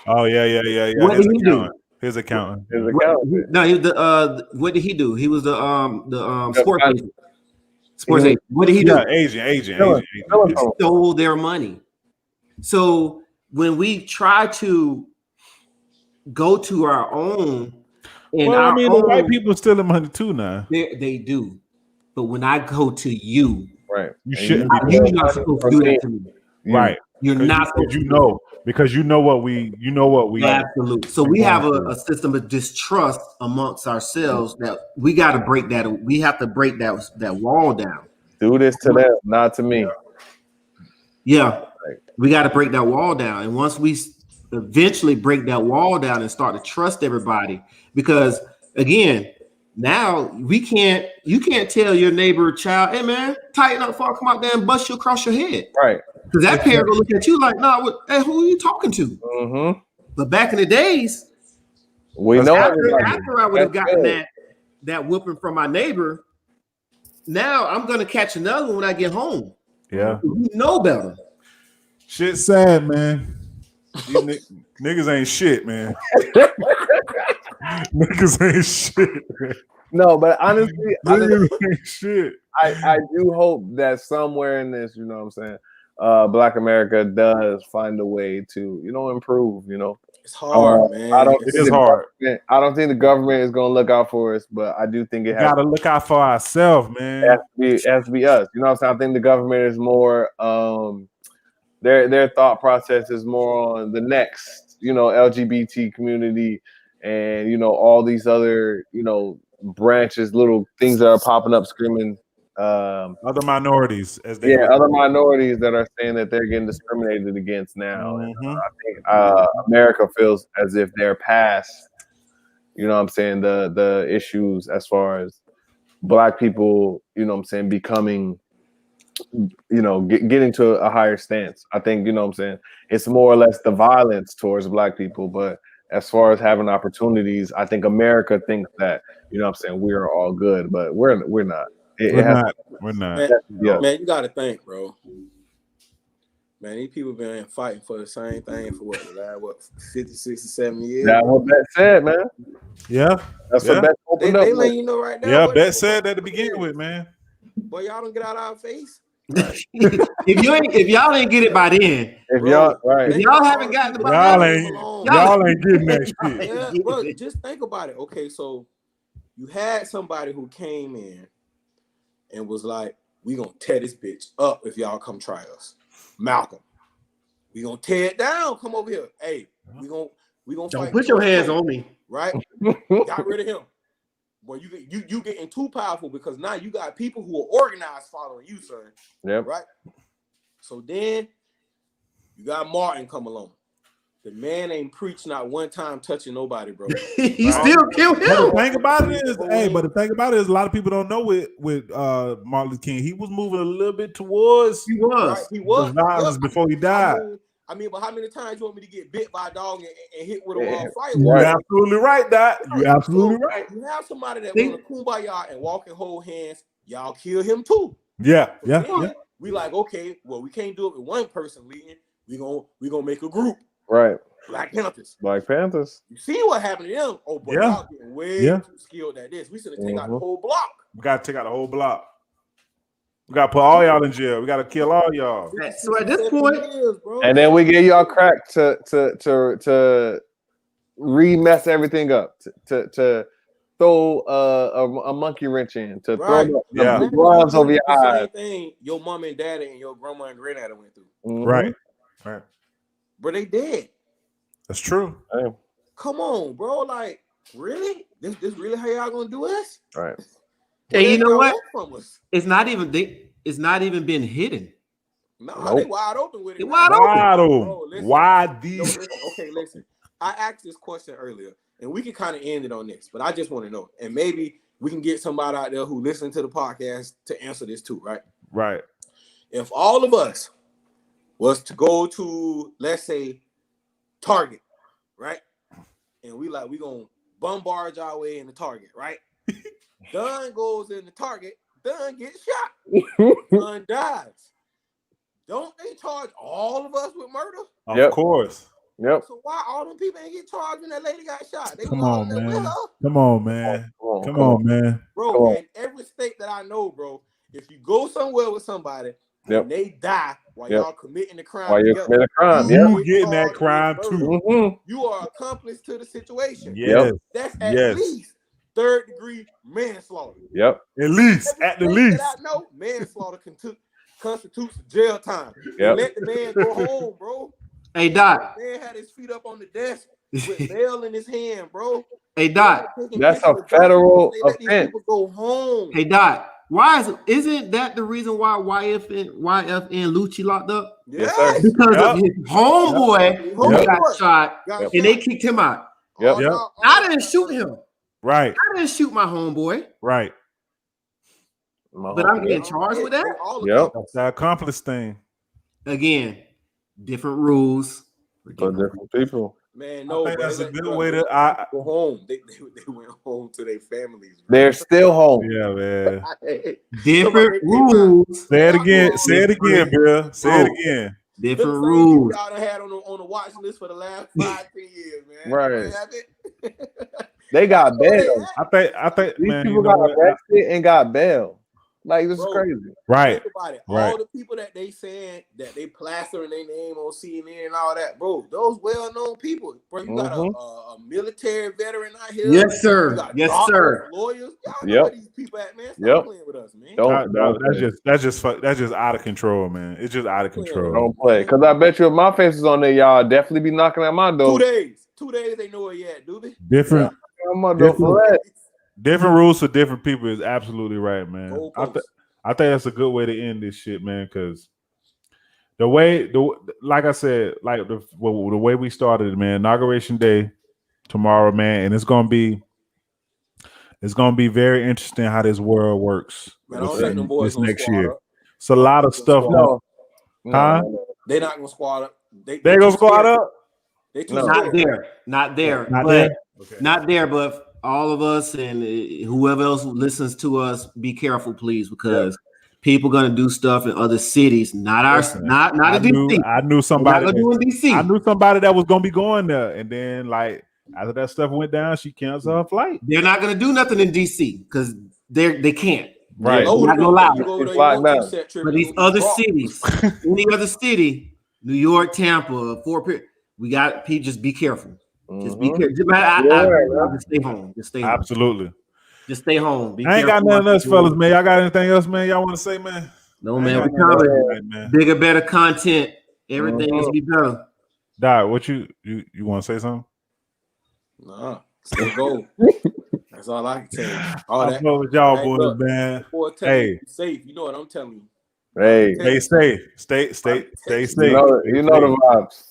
Oh yeah. What did he do? His accountant. His What, accountant. no, he was the what did he do? He was the sports finance. agent. Sports agent. What did he do? Yeah, agent. Tell him. Stole their money. So when we try to go to our own, and Well, I mean, the white own, people stealing money too now. they do. But when I go to you, Right. You shouldn't be you're doing not supposed to do that to me. right. You're not supposed to do that. Because you know what we Absolutely. So we have a system of distrust amongst ourselves that we got to break that. We have to break that wall down. Do this to them, not to me. Yeah, we got to break that wall down. And once we eventually break that wall down and start to trust everybody, because again, now you can't tell your neighbor child, hey man, tighten up before I come out there and bust you across your head. Right. Because that parent will look at you like, nah, hey, who are you talking to? Mm-hmm. But back in the days, we know after I would have gotten that whooping from my neighbor, now I'm gonna catch another one when I get home. Yeah. You know better. Shit's sad, man. Niggas ain't shit, man. Niggas ain't shit, man. No, but honestly, Niggas ain't shit. I do hope that somewhere in this, you know what I'm saying, Black America does find a way to, improve, It's hard, man. It is hard. I don't think the government is going to look out for us, but I do think it has to look out for ourselves, man. It has to be us. You know what I'm saying? I think the government is more, their thought process is more on the next, LGBT community and, all these other, branches, little things that are popping up screaming. Other minorities, other minorities that are saying that they're getting discriminated against now. Mm-hmm. And, I think America feels as if they're past, the issues as far as Black people, becoming, getting to a higher stance. I think, it's more or less the violence towards Black people, but as far as having opportunities, I think America thinks that, we're all good, but we're not. We're not. Man, you got to think, bro. Man, these people been fighting for the same thing for the last 50, 60, 70 years. That's what Bet said, man. Yeah. That's what Bet opened up. They letting you know right now. Yeah, Bet said that to begin with, man. Boy, y'all don't get out of our face. if y'all ain't get it by then, if y'all haven't gotten it by y'all ain't getting that shit. Yeah, bro, just think about it. Okay, so you had somebody who came in and was like, we gonna tear this bitch up if y'all come try us. Malcolm, we gonna tear it down. Come over here. Hey, we gonna don't fight. Put your hands on me. Right? Got rid of him. Boy, you getting too powerful because now you got people who are organized following you, son. Yep. Right? So then you got Martin come along. The man ain't preached not one time touching nobody, bro. He still killed him. But the thing about it is, a lot of people don't know with Martin Luther King. He was moving a little bit towards. He was. Right? He was violence before he died. I mean, but how many times you want me to get bit by a dog and hit with a fire? You're absolutely right, Doc. You're absolutely right. You have somebody that want to kumbaya and walk and hold hands. Y'all kill him too. Yeah. We like, okay, well, we can't do it with one person leading. We gonna make a group. Right. Black Panthers. You see what happened to them? Oh, boy, y'all getting way too skilled at this. We should have taken out the whole block. We got to take out the whole block. We got to put all y'all in jail. We got to kill all y'all. So at this point, and then we give y'all crack to re-mess everything up, to throw a monkey wrench in, to throw the bronze over your eyes. Same thing your mom and daddy and your grandma and granddaddy went through. Right. But they dead. That's true. Damn. Come on, bro. Like, really? This really how y'all gonna do us? Right. And you know what? It's not even been hidden. No, they wide open with it. Wide open. Bro, wide deep. Okay, listen. I asked this question earlier, and we can kind of end it on this, but I just want to know, and maybe we can get somebody out there who listens to the podcast to answer this too, right? Right. If all of us was to go to, let's say, Target, right? And we gonna bombard our way in the Target, right? Dunn goes in the Target, Dunn gets shot. Dunn dies. don't they charge all of us with murder? Of course. Yep. So why all them people ain't get charged when that lady got shot? They Come was all on, in there with man. her. Come on, man. Come on, man. Bro, in every state that I know, bro, if you go somewhere with somebody and they die while y'all committing the crime while you're together, committing a crime, you getting that crime too. You are accomplice to the situation. Yes. That's at least third-degree manslaughter. Yep. At least, at the least. That I know, manslaughter constitutes jail time. Yep. Let the man go home, bro. Hey, Doc. The man had his feet up on the desk with mail in his hand, bro. Hey, Doc. That's a federal let these offense. people go home. Hey, Doc. Isn't that the reason why YF and Lucci locked up? Yes, sir. Because of his homeboy who got shot and they kicked him out. I didn't shoot him. Right. I didn't shoot my homeboy. Right. But I'm getting charged with that. Yep. That's the accomplice thing. Again, different rules for different people. Man, no, I think that's a good way to go home. They went home to their families. Bro. They're still home. Yeah, man. Different rules. Say it again. Say it again, Bill. Say it again. Different rules. Y'all done had on the watch list for the last 5-10 years, man. Right. They got bail. I think these man, people got arrested and got bail. Like, this is crazy. Right. Think about it. Right. All the people that they saying that they plastering their name on CNN and all that, bro. Those well-known people. Bro, you got a military veteran out here. Yes, sir. You got yes, doctors, sir. Lawyers. Y'all know where these people at, man. Stop playing with us, man. That's just out of control, man. It's just out of control. Don't play. Because I bet you if my face is on there, y'all definitely be knocking at my door. 2 days. 2 days they know it yet, do they? Different. Yeah. Different rules for different people is absolutely right, man. I think that's a good way to end this shit, man. Because like I said, like the way we started it, man. Inauguration day tomorrow, man, and it's gonna be very interesting how this world works. Man, I don't think them boys this next year. up. It's a lot of stuff. No. They're not gonna squad up. They gonna squad up. They too not there. Not there, but all of us and whoever else listens to us, be careful, please, because people gonna do stuff in other cities, not in DC. I knew somebody. DC. I knew somebody that was gonna be going there, and then like after that stuff went down, she canceled her flight. They're not gonna do nothing in DC because they can't. Right. Not gonna allow it. But these other cities, any other city, New York, Tampa, Fort Pierce, we got people. Just be careful. Just be careful. Just stay home. Just stay home. Absolutely. Just stay home. I ain't got nothing else, fellas, man. Y'all got anything else, man? Y'all want to say, man? No, man. We coming. Bigger, better content. Everything needs to be better. Doc, what you want to say something? Nah, still go. That's all I can tell you. I know with y'all boys, man. Hey, safe. You know what I'm telling you. Hey, stay safe. Stay safe. You know the vibes.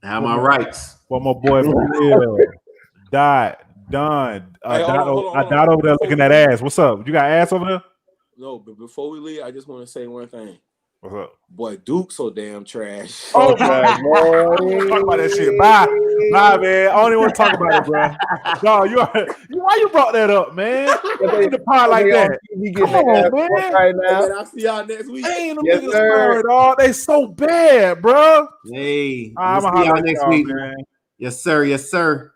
Have my rights. For my boy Bill, Dot over there looking at ass. What's up? You got ass over there? No, but before we leave, I just want to say one thing. What's up? Boy, Duke so damn trash. Oh, man. Talk about that shit. Bye, man. I don't even want to talk about it, bro. No, why you brought that up, man? In the pod like that. Come on, man. Right now. I'll see y'all next week. Ain't them niggas smart, dog. They so bad, bro. Hey, I'm see y'all next week, man. Yes, sir. Yes, sir.